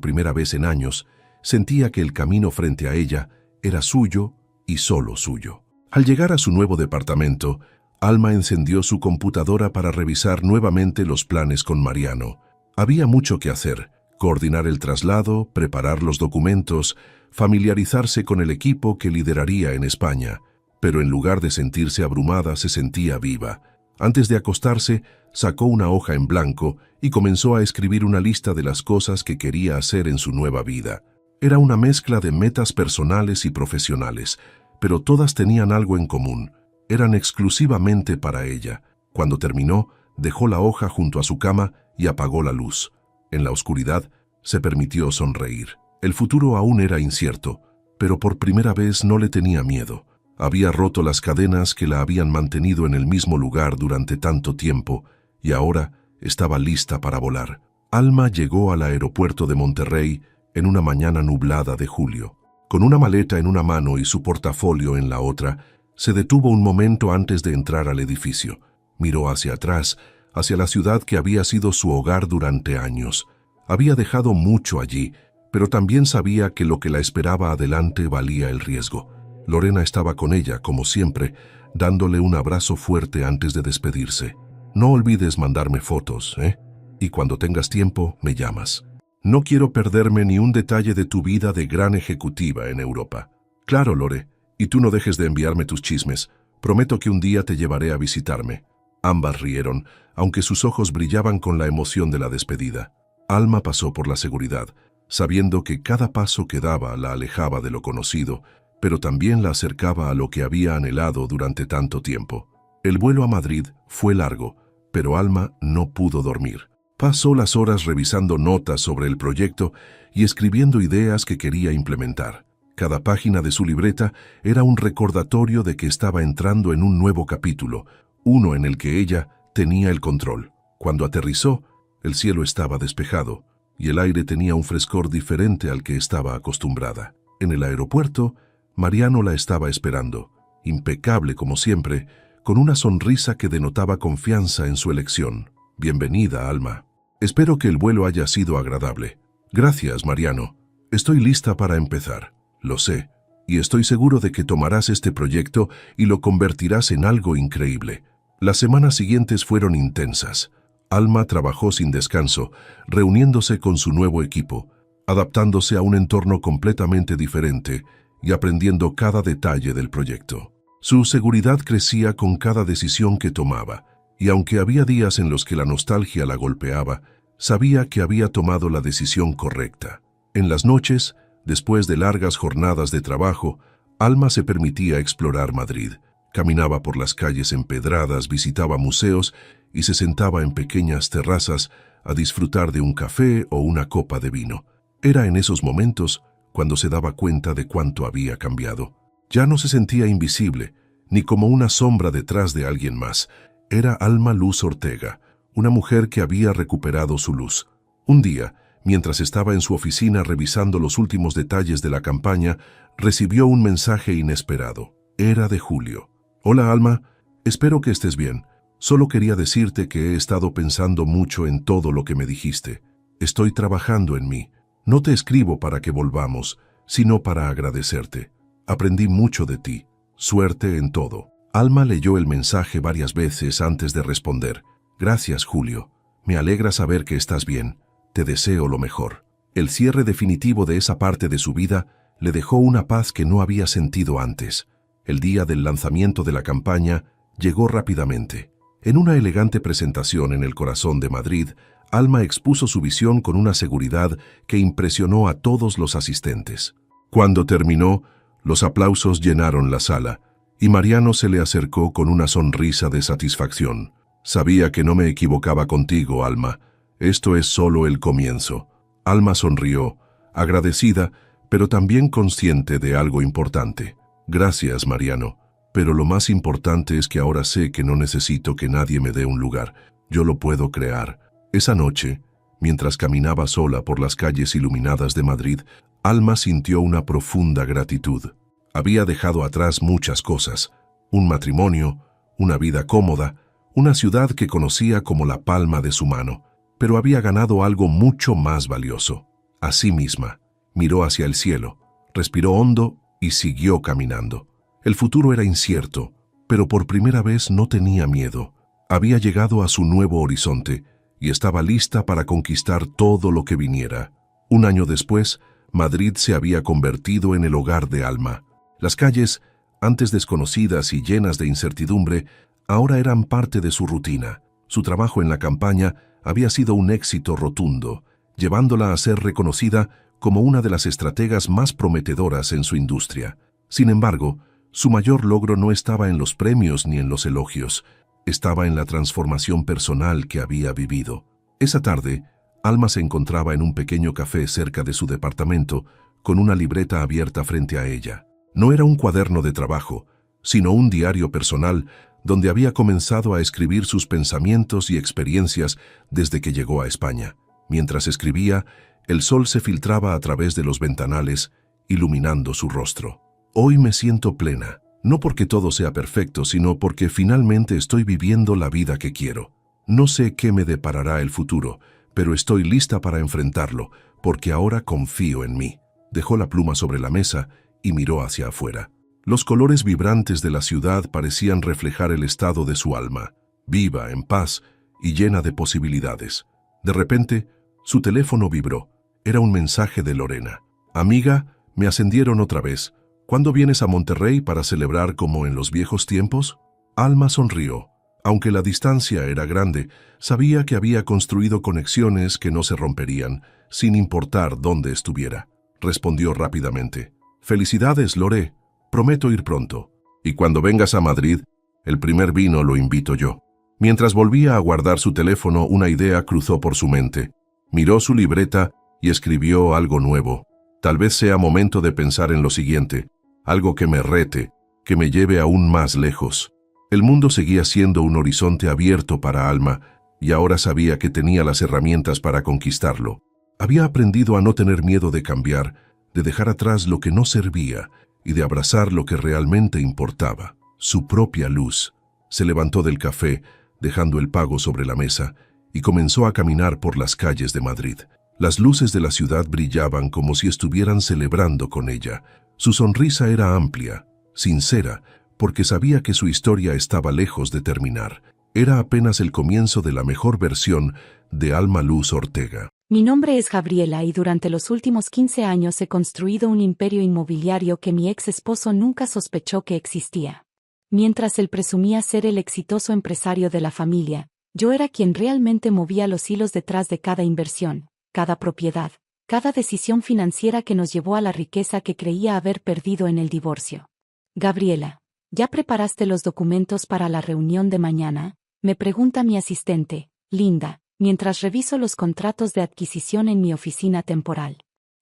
[SPEAKER 1] primera vez en años, sentía que el camino frente a ella era suyo y solo suyo. Al llegar a su nuevo departamento, Alma encendió su computadora para revisar nuevamente los planes con Mariano. Había mucho que hacer: coordinar el traslado, preparar los documentos, familiarizarse con el equipo que lideraría en España. Pero en lugar de sentirse abrumada, se sentía viva. Antes de acostarse, sacó una hoja en blanco y comenzó a escribir una lista de las cosas que quería hacer en su nueva vida. Era una mezcla de metas personales y profesionales, pero todas tenían algo en común: eran exclusivamente para ella. Cuando terminó, dejó la hoja junto a su cama y apagó la luz. En la oscuridad, se permitió sonreír. El futuro aún era incierto, pero por primera vez no le tenía miedo. Había roto las cadenas que la habían mantenido en el mismo lugar durante tanto tiempo y ahora estaba lista para volar. Alma llegó al aeropuerto de Monterrey en una mañana nublada de julio. Con una maleta en una mano y su portafolio en la otra, se detuvo un momento antes de entrar al edificio. Miró hacia atrás, hacia la ciudad que había sido su hogar durante años. Había dejado mucho allí, pero también sabía que lo que la esperaba adelante valía el riesgo. Lorena estaba con ella, como siempre, dándole un abrazo fuerte antes de despedirse. No olvides mandarme fotos, ¿eh? Y cuando tengas tiempo, me llamas. No quiero perderme ni un detalle de tu vida de gran ejecutiva en Europa. Claro, Lore, y tú no dejes de enviarme tus chismes. Prometo que un día te llevaré a visitarme. Ambas rieron, aunque sus ojos brillaban con la emoción de la despedida. Alma pasó por la seguridad, sabiendo que cada paso que daba la alejaba de lo conocido, pero también la acercaba a lo que había anhelado durante tanto tiempo. El vuelo a Madrid fue largo, pero Alma no pudo dormir. Pasó las horas revisando notas sobre el proyecto y escribiendo ideas que quería implementar. Cada página de su libreta era un recordatorio de que estaba entrando en un nuevo capítulo, uno en el que ella tenía el control. Cuando aterrizó, el cielo estaba despejado y el aire tenía un frescor diferente al que estaba acostumbrada. En el aeropuerto, Mariano la estaba esperando, impecable como siempre, con una sonrisa que denotaba confianza en su elección. Bienvenida, Alma. Espero que el vuelo haya sido agradable. Gracias, Mariano. Estoy lista para empezar. Lo sé, y estoy seguro de que tomarás este proyecto y lo convertirás en algo increíble. Las semanas siguientes fueron intensas. Alma trabajó sin descanso, reuniéndose con su nuevo equipo, adaptándose a un entorno completamente diferente y aprendiendo cada detalle del proyecto. Su seguridad crecía con cada decisión que tomaba, y aunque había días en los que la nostalgia la golpeaba, sabía que había tomado la decisión correcta. En las noches, después de largas jornadas de trabajo, Alma se permitía explorar Madrid. Caminaba por las calles empedradas, visitaba museos y se sentaba en pequeñas terrazas a disfrutar de un café o una copa de vino. Era en esos momentos cuando se daba cuenta de cuánto había cambiado. Ya no se sentía invisible, ni como una sombra detrás de alguien más. Era Alma Luz Ortega, una mujer que había recuperado su luz. Un día, mientras estaba en su oficina revisando los últimos detalles de la campaña, recibió un mensaje inesperado. Era de Julio. Hola, Alma, espero que estés bien. Solo quería decirte que he estado pensando mucho en todo lo que me dijiste. Estoy trabajando en mí. No te escribo para que volvamos, sino para agradecerte. Aprendí mucho de ti. Suerte en todo. Alma leyó el mensaje varias veces antes de responder. Gracias, Julio. Me alegra saber que estás bien. Te deseo lo mejor. El cierre definitivo de esa parte de su vida le dejó una paz que no había sentido antes. El día del lanzamiento de la campaña llegó rápidamente. En una elegante presentación en el corazón de Madrid, Alma expuso su visión con una seguridad que impresionó a todos los asistentes. Cuando terminó, los aplausos llenaron la sala, y Mariano se le acercó con una sonrisa de satisfacción. Sabía que no me equivocaba contigo, Alma. Esto es solo el comienzo. Alma sonrió, agradecida, pero también consciente de algo importante. Gracias, Mariano. Pero lo más importante es que ahora sé que no necesito que nadie me dé un lugar. Yo lo puedo crear. Esa noche, mientras caminaba sola por las calles iluminadas de Madrid, Alma sintió una profunda gratitud. Había dejado atrás muchas cosas: un matrimonio, una vida cómoda, una ciudad que conocía como la palma de su mano, pero había ganado algo mucho más valioso, a sí misma. Miró hacia el cielo, respiró hondo y siguió caminando. El futuro era incierto, pero por primera vez no tenía miedo. Había llegado a su nuevo horizonte y estaba lista para conquistar todo lo que viniera. Un año después, Madrid se había convertido en el hogar de Alma. Las calles, antes desconocidas y llenas de incertidumbre, ahora eran parte de su rutina. Su trabajo en la campaña había sido un éxito rotundo, llevándola a ser reconocida como una de las estrategas más prometedoras en su industria. Sin embargo, su mayor logro no estaba en los premios ni en los elogios, estaba en la transformación personal que había vivido. Esa tarde, Alma se encontraba en un pequeño café cerca de su departamento, con una libreta abierta frente a ella. No era un cuaderno de trabajo, sino un diario personal donde había comenzado a escribir sus pensamientos y experiencias desde que llegó a España. Mientras escribía, el sol se filtraba a través de los ventanales, iluminando su rostro. Hoy me siento plena, no porque todo sea perfecto, sino porque finalmente estoy viviendo la vida que quiero. No sé qué me deparará el futuro, pero estoy lista para enfrentarlo, porque ahora confío en mí. Dejó la pluma sobre la mesa y miró hacia afuera. Los colores vibrantes de la ciudad parecían reflejar el estado de su alma, viva, en paz y llena de posibilidades. De repente, su teléfono vibró. Era un mensaje de Lorena. «Amiga, me ascendieron otra vez. ¿Cuándo vienes a Monterrey para celebrar como en los viejos tiempos?» Alma sonrió. Aunque la distancia era grande, sabía que había construido conexiones que no se romperían, sin importar dónde estuviera. Respondió rápidamente. «Felicidades, Lore. Prometo ir pronto. Y cuando vengas a Madrid, el primer vino lo invito yo». Mientras volvía a guardar su teléfono, una idea cruzó por su mente. Miró su libreta y escribió algo nuevo. Tal vez sea momento de pensar en lo siguiente, algo que me rete, que me lleve aún más lejos. El mundo seguía siendo un horizonte abierto para Alma, y ahora sabía que tenía las herramientas para conquistarlo. Había aprendido a no tener miedo de cambiar, de dejar atrás lo que no servía y de abrazar lo que realmente importaba, su propia luz. Se levantó del café, dejando el pago sobre la mesa, y comenzó a caminar por las calles de Madrid. Las luces de la ciudad brillaban como si estuvieran celebrando con ella. Su sonrisa era amplia, sincera, porque sabía que su historia estaba lejos de terminar. Era apenas el comienzo de la mejor versión de Alma Luz Ortega.
[SPEAKER 2] Mi nombre es Gabriela y durante los últimos 15 años he construido un imperio inmobiliario que mi ex esposo nunca sospechó que existía. Mientras él presumía ser el exitoso empresario de la familia, yo era quien realmente movía los hilos detrás de cada inversión, cada propiedad, cada decisión financiera que nos llevó a la riqueza que creía haber perdido en el divorcio. Gabriela, ¿ya preparaste los documentos para la reunión de mañana?, me pregunta mi asistente, Linda, mientras reviso los contratos de adquisición en mi oficina temporal.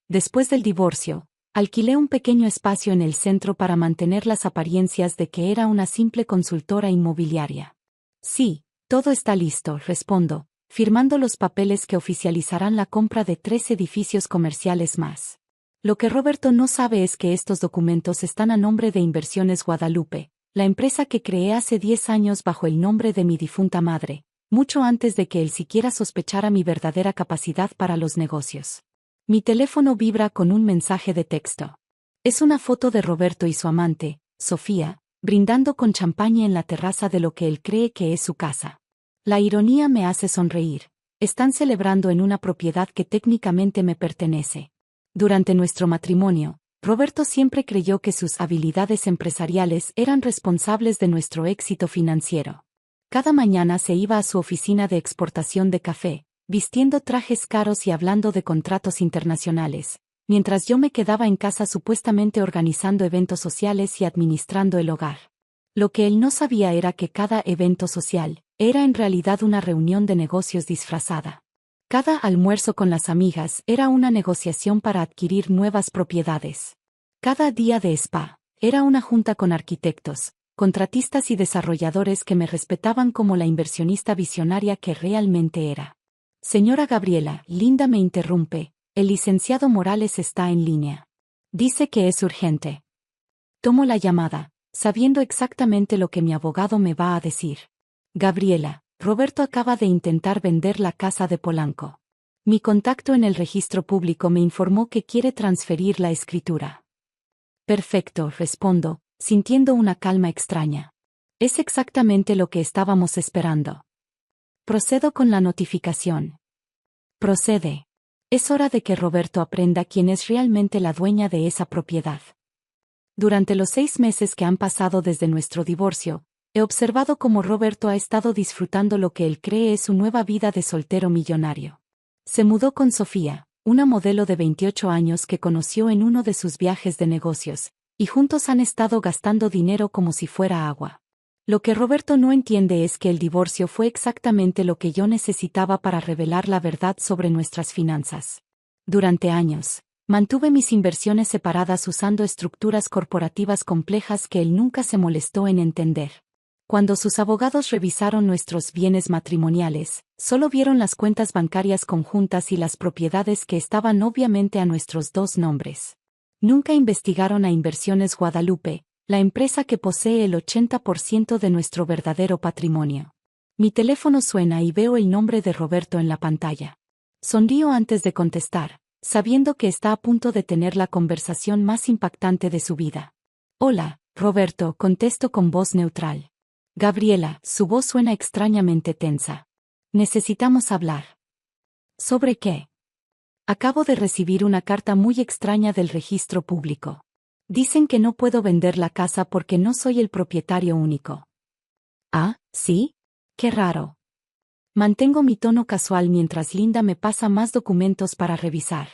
[SPEAKER 2] Después del divorcio, alquilé un pequeño espacio en el centro para mantener las apariencias de que era una simple consultora inmobiliaria. Sí, todo está listo, respondo, firmando los papeles que oficializarán la compra de 3 edificios comerciales más. Lo que Roberto no sabe es que estos documentos están a nombre de Inversiones Guadalupe, la empresa que creé hace 10 años bajo el nombre de mi difunta madre, mucho antes de que él siquiera sospechara mi verdadera capacidad para los negocios. Mi teléfono vibra con un mensaje de texto. Es una foto de Roberto y su amante, Sofía, brindando con champaña en la terraza de lo que él cree que es su casa. La ironía me hace sonreír. Están celebrando en una propiedad que técnicamente me pertenece. Durante nuestro matrimonio, Roberto siempre creyó que sus habilidades empresariales eran responsables de nuestro éxito financiero. Cada mañana se iba a su oficina de exportación de café, vistiendo trajes caros y hablando de contratos internacionales, mientras yo me quedaba en casa supuestamente organizando eventos sociales y administrando el hogar. Lo que él no sabía era que cada evento social era en realidad una reunión de negocios disfrazada. Cada almuerzo con las amigas era una negociación para adquirir nuevas propiedades. Cada día de spa era una junta con arquitectos, contratistas y desarrolladores que me respetaban como la inversionista visionaria que realmente era. Señora Gabriela, Linda me interrumpe, el licenciado Morales está en línea. Dice que es urgente. Tomo la llamada, sabiendo exactamente lo que mi abogado me va a decir. Gabriela, Roberto acaba de intentar vender la casa de Polanco. Mi contacto en el registro público me informó que quiere transferir la escritura. Perfecto, respondo, sintiendo una calma extraña. Es exactamente lo que estábamos esperando. Procedo con la notificación. Procede. Es hora de que Roberto aprenda quién es realmente la dueña de esa propiedad. Durante los 6 meses que han pasado desde nuestro divorcio, he observado cómo Roberto ha estado disfrutando lo que él cree es su nueva vida de soltero millonario. Se mudó con Sofía, una modelo de 28 años que conoció en uno de sus viajes de negocios, y juntos han estado gastando dinero como si fuera agua. Lo que Roberto no entiende es que el divorcio fue exactamente lo que yo necesitaba para revelar la verdad sobre nuestras finanzas. Durante años, mantuve mis inversiones separadas usando estructuras corporativas complejas que él nunca se molestó en entender. Cuando sus abogados revisaron nuestros bienes matrimoniales, solo vieron las cuentas bancarias conjuntas y las propiedades que estaban obviamente a nuestros 2 nombres. Nunca investigaron a Inversiones Guadalupe, la empresa que posee el 80% de nuestro verdadero patrimonio. Mi teléfono suena y veo el nombre de Roberto en la pantalla. Sonrío antes de contestar, sabiendo que está a punto de tener la conversación más impactante de su vida. Hola, Roberto, contesto con voz neutral. Gabriela, su voz suena extrañamente tensa. Necesitamos hablar. ¿Sobre qué? Acabo de recibir una carta muy extraña del registro público. Dicen que no puedo vender la casa porque no soy el propietario único. Ah, ¿sí? Qué raro. Mantengo mi tono casual mientras Linda me pasa más documentos para revisar.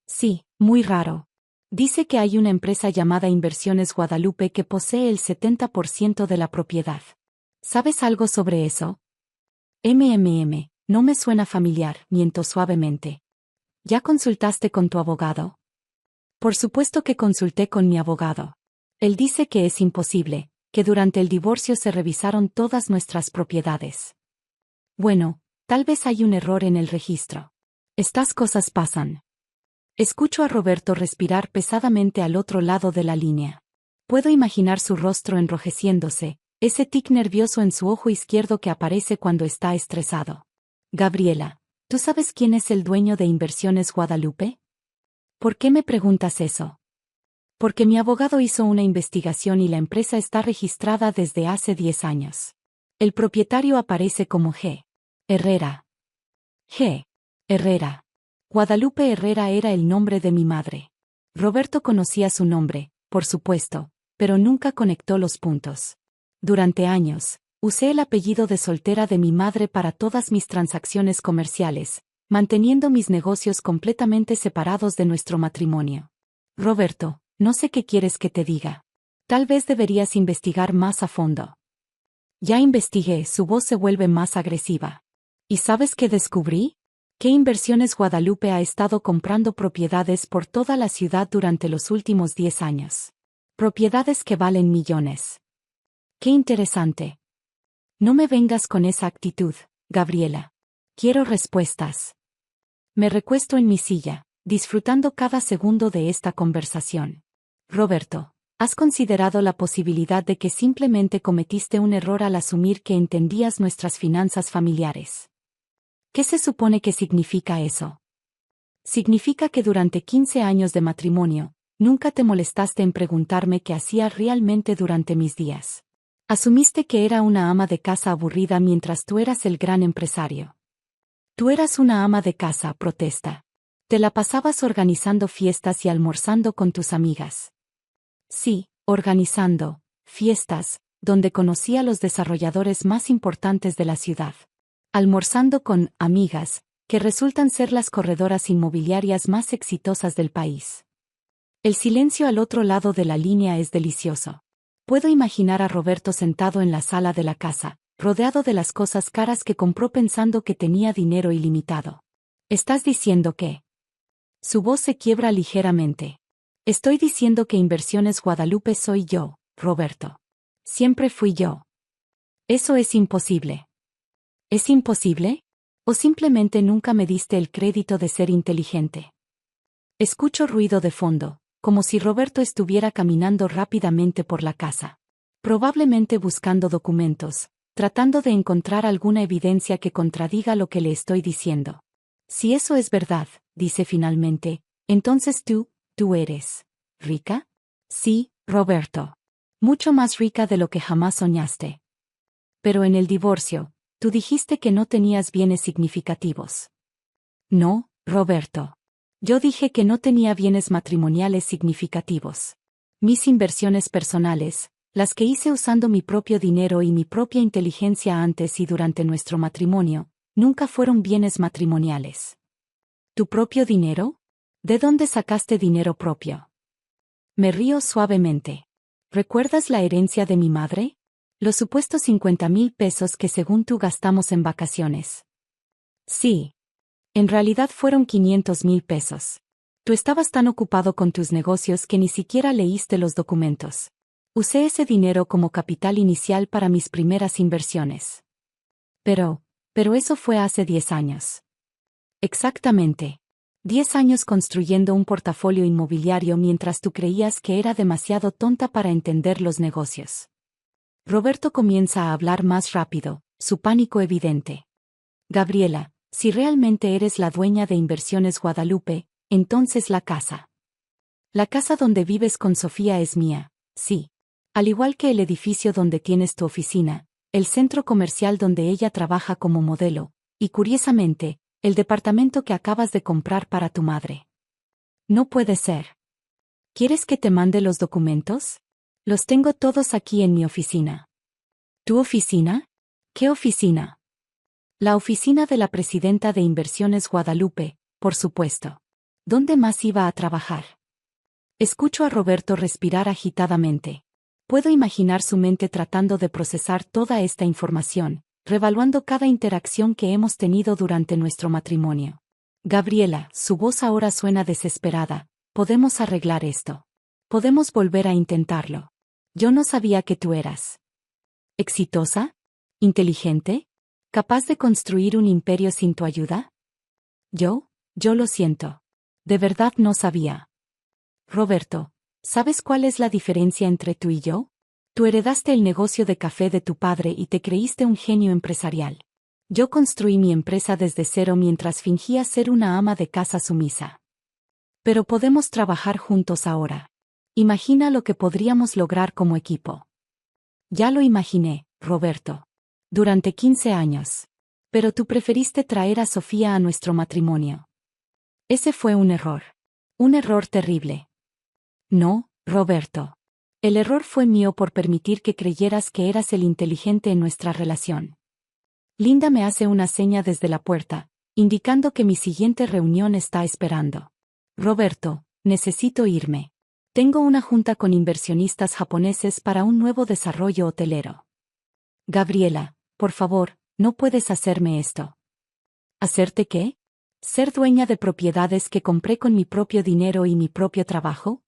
[SPEAKER 2] Sí, muy raro. Dice que hay una empresa llamada Inversiones Guadalupe que posee el 70% de la propiedad. ¿Sabes algo sobre eso? No me suena familiar, miento suavemente. ¿Ya consultaste con tu abogado? Por supuesto que consulté con mi abogado. Él dice que es imposible, que durante el divorcio se revisaron todas nuestras propiedades. Bueno, tal vez hay un error en el registro. Estas cosas pasan. Escucho a Roberto respirar pesadamente al otro lado de la línea. Puedo imaginar su rostro enrojeciéndose, ese tic nervioso en su ojo izquierdo que aparece cuando está estresado. Gabriela, ¿tú sabes quién es el dueño de Inversiones Guadalupe? ¿Por qué me preguntas eso? Porque mi abogado hizo una investigación y la empresa está registrada desde hace 10 años. El propietario aparece como G. Herrera. G. Herrera. Guadalupe Herrera era el nombre de mi madre. Roberto conocía su nombre, por supuesto, pero nunca conectó los puntos. Durante años, usé el apellido de soltera de mi madre para todas mis transacciones comerciales, manteniendo mis negocios completamente separados de nuestro matrimonio. Roberto, no sé qué quieres que te diga. Tal vez deberías investigar más a fondo. Ya investigué, su voz se vuelve más agresiva. ¿Y sabes qué descubrí? Que Inversiones Guadalupe ha estado comprando propiedades por toda la ciudad durante los últimos 10 años. Propiedades que valen millones. Qué interesante. No me vengas con esa actitud, Gabriela. Quiero respuestas. Me recuesto en mi silla, disfrutando cada segundo de esta conversación. Roberto, ¿has considerado la posibilidad de que simplemente cometiste un error al asumir que entendías nuestras finanzas familiares? ¿Qué se supone que significa eso? Significa que durante 15 años de matrimonio, nunca te molestaste en preguntarme qué hacía realmente durante mis días. Asumiste que era una ama de casa aburrida mientras tú eras el gran empresario. Tú eras una ama de casa, protesta. Te la pasabas organizando fiestas y almorzando con tus amigas. Sí, organizando fiestas, donde conocí a los desarrolladores más importantes de la ciudad. Almorzando con amigas, que resultan ser las corredoras inmobiliarias más exitosas del país. El silencio al otro lado de la línea es delicioso. Puedo imaginar a Roberto sentado en la sala de la casa, rodeado de las cosas caras que compró pensando que tenía dinero ilimitado. ¿Estás diciendo que? Su voz se quiebra ligeramente. Estoy diciendo que Inversiones Guadalupe soy yo, Roberto. Siempre fui yo. Eso es imposible. ¿Es imposible? ¿O simplemente nunca me diste el crédito de ser inteligente? Escucho ruido de fondo, como si Roberto estuviera caminando rápidamente por la casa. Probablemente buscando documentos, tratando de encontrar alguna evidencia que contradiga lo que le estoy diciendo. Si eso es verdad, dice finalmente, entonces tú eres rica. Sí, Roberto. Mucho más rica de lo que jamás soñaste. Pero en el divorcio, tú dijiste que no tenías bienes significativos. No, Roberto. Yo dije que no tenía bienes matrimoniales significativos. Mis inversiones personales, las que hice usando mi propio dinero y mi propia inteligencia antes y durante nuestro matrimonio, nunca fueron bienes matrimoniales. ¿Tu propio dinero? ¿De dónde sacaste dinero propio? Me río suavemente. ¿Recuerdas la herencia de mi madre? Los supuestos 50,000 pesos que según tú gastamos en vacaciones. Sí. En realidad fueron 500,000 pesos. Tú estabas tan ocupado con tus negocios que ni siquiera leíste los documentos. Usé ese dinero como capital inicial para mis primeras inversiones. Pero eso fue hace 10 años. Exactamente. 10 años construyendo un portafolio inmobiliario mientras tú creías que era demasiado tonta para entender los negocios. Roberto comienza a hablar más rápido, su pánico evidente. Gabriela, si realmente eres la dueña de Inversiones Guadalupe, entonces la casa. La casa donde vives con Sofía es mía, sí. Al igual que el edificio donde tienes tu oficina, el centro comercial donde ella trabaja como modelo, y curiosamente, el departamento que acabas de comprar para tu madre. No puede ser. ¿Quieres que te mande los documentos? Los tengo todos aquí en mi oficina. ¿Tu oficina? ¿Qué oficina? La oficina de la presidenta de Inversiones Guadalupe, por supuesto. ¿Dónde más iba a trabajar? Escucho a Roberto respirar agitadamente. Puedo imaginar su mente tratando de procesar toda esta información, revaluando cada interacción que hemos tenido durante nuestro matrimonio. Gabriela, su voz ahora suena desesperada. Podemos arreglar esto. Podemos volver a intentarlo. Yo no sabía que tú eras exitosa, inteligente, capaz de construir un imperio sin tu ayuda. Yo lo siento. De verdad no sabía. Roberto, ¿sabes cuál es la diferencia entre tú y yo? Tú heredaste el negocio de café de tu padre y te creíste un genio empresarial. Yo construí mi empresa desde cero mientras fingía ser una ama de casa sumisa. Pero podemos trabajar juntos ahora. Imagina lo que podríamos lograr como equipo. Ya lo imaginé, Roberto. Durante 15 años. Pero tú preferiste traer a Sofía a nuestro matrimonio. Ese fue un error. Un error terrible. No, Roberto. El error fue mío por permitir que creyeras que eras el inteligente en nuestra relación. Linda me hace una seña desde la puerta, indicando que mi siguiente reunión está esperando. Roberto, necesito irme. Tengo una junta con inversionistas japoneses para un nuevo desarrollo hotelero. Gabriela, por favor, no puedes hacerme esto. ¿Hacerte qué? ¿Ser dueña de propiedades que compré con mi propio dinero y mi propio trabajo?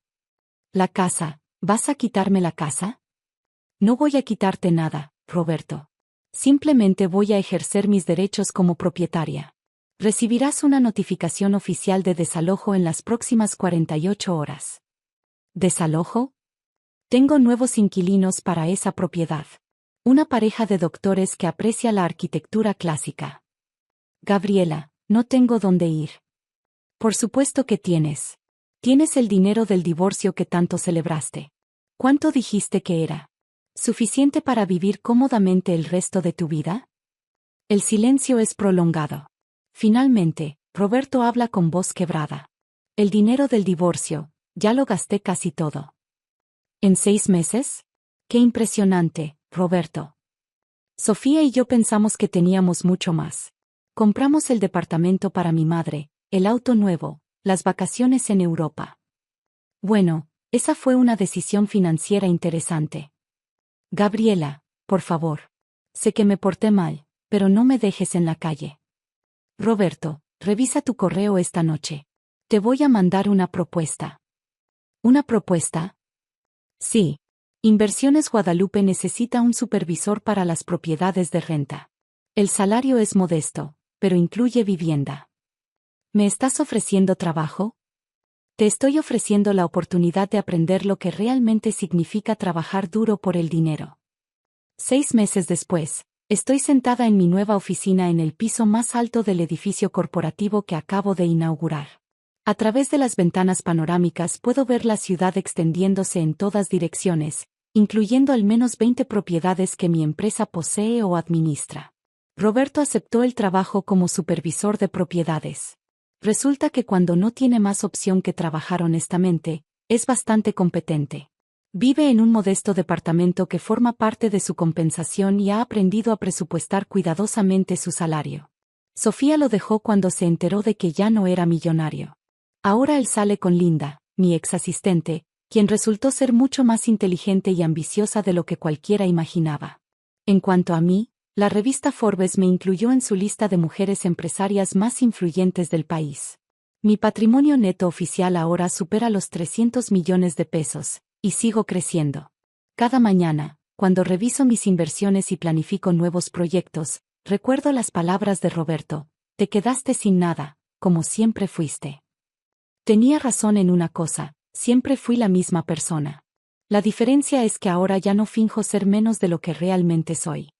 [SPEAKER 2] La casa, ¿vas a quitarme la casa? No voy a quitarte nada, Roberto. Simplemente voy a ejercer mis derechos como propietaria. Recibirás una notificación oficial de desalojo en las próximas 48 horas. ¿Desalojo? Tengo nuevos inquilinos para esa propiedad. Una pareja de doctores que aprecia la arquitectura clásica. Gabriela, no tengo dónde ir. Por supuesto que tienes. Tienes el dinero del divorcio que tanto celebraste. ¿Cuánto dijiste que era? ¿Suficiente para vivir cómodamente el resto de tu vida? El silencio es prolongado. Finalmente, Roberto habla con voz quebrada. El dinero del divorcio, ya lo gasté casi todo. ¿En 6 meses? ¡Qué impresionante, Roberto! Sofía y yo pensamos que teníamos mucho más. Compramos el departamento para mi madre, el auto nuevo, las vacaciones en Europa. Bueno, esa fue una decisión financiera interesante. Gabriela, por favor. Sé que me porté mal, pero no me dejes en la calle. Roberto, revisa tu correo esta noche. Te voy a mandar una propuesta. ¿Una propuesta? Sí. Inversiones Guadalupe necesita un supervisor para las propiedades de renta. El salario es modesto, pero incluye vivienda. ¿Me estás ofreciendo trabajo? Te estoy ofreciendo la oportunidad de aprender lo que realmente significa trabajar duro por el dinero. 6 meses después, Estoy sentada en mi nueva oficina en el piso más alto del edificio corporativo que acabo de inaugurar. A través de las ventanas panorámicas puedo ver la ciudad extendiéndose en todas direcciones, incluyendo al menos 20 propiedades que mi empresa posee o administra. Roberto aceptó el trabajo como supervisor de propiedades. Resulta que cuando no tiene más opción que trabajar honestamente, es bastante competente. Vive en un modesto departamento que forma parte de su compensación y ha aprendido a presupuestar cuidadosamente su salario. Sofía lo dejó cuando se enteró de que ya no era millonario. Ahora él sale con Linda, mi ex asistente, quien resultó ser mucho más inteligente y ambiciosa de lo que cualquiera imaginaba. En cuanto a mí, la revista Forbes me incluyó en su lista de mujeres empresarias más influyentes del país. Mi patrimonio neto oficial ahora supera los 300 millones de pesos, y sigo creciendo. Cada mañana, cuando reviso mis inversiones y planifico nuevos proyectos, recuerdo las palabras de Roberto: te quedaste sin nada, como siempre fuiste. Tenía razón en una cosa, siempre fui la misma persona. La diferencia es que ahora ya no finjo ser menos de lo que realmente soy.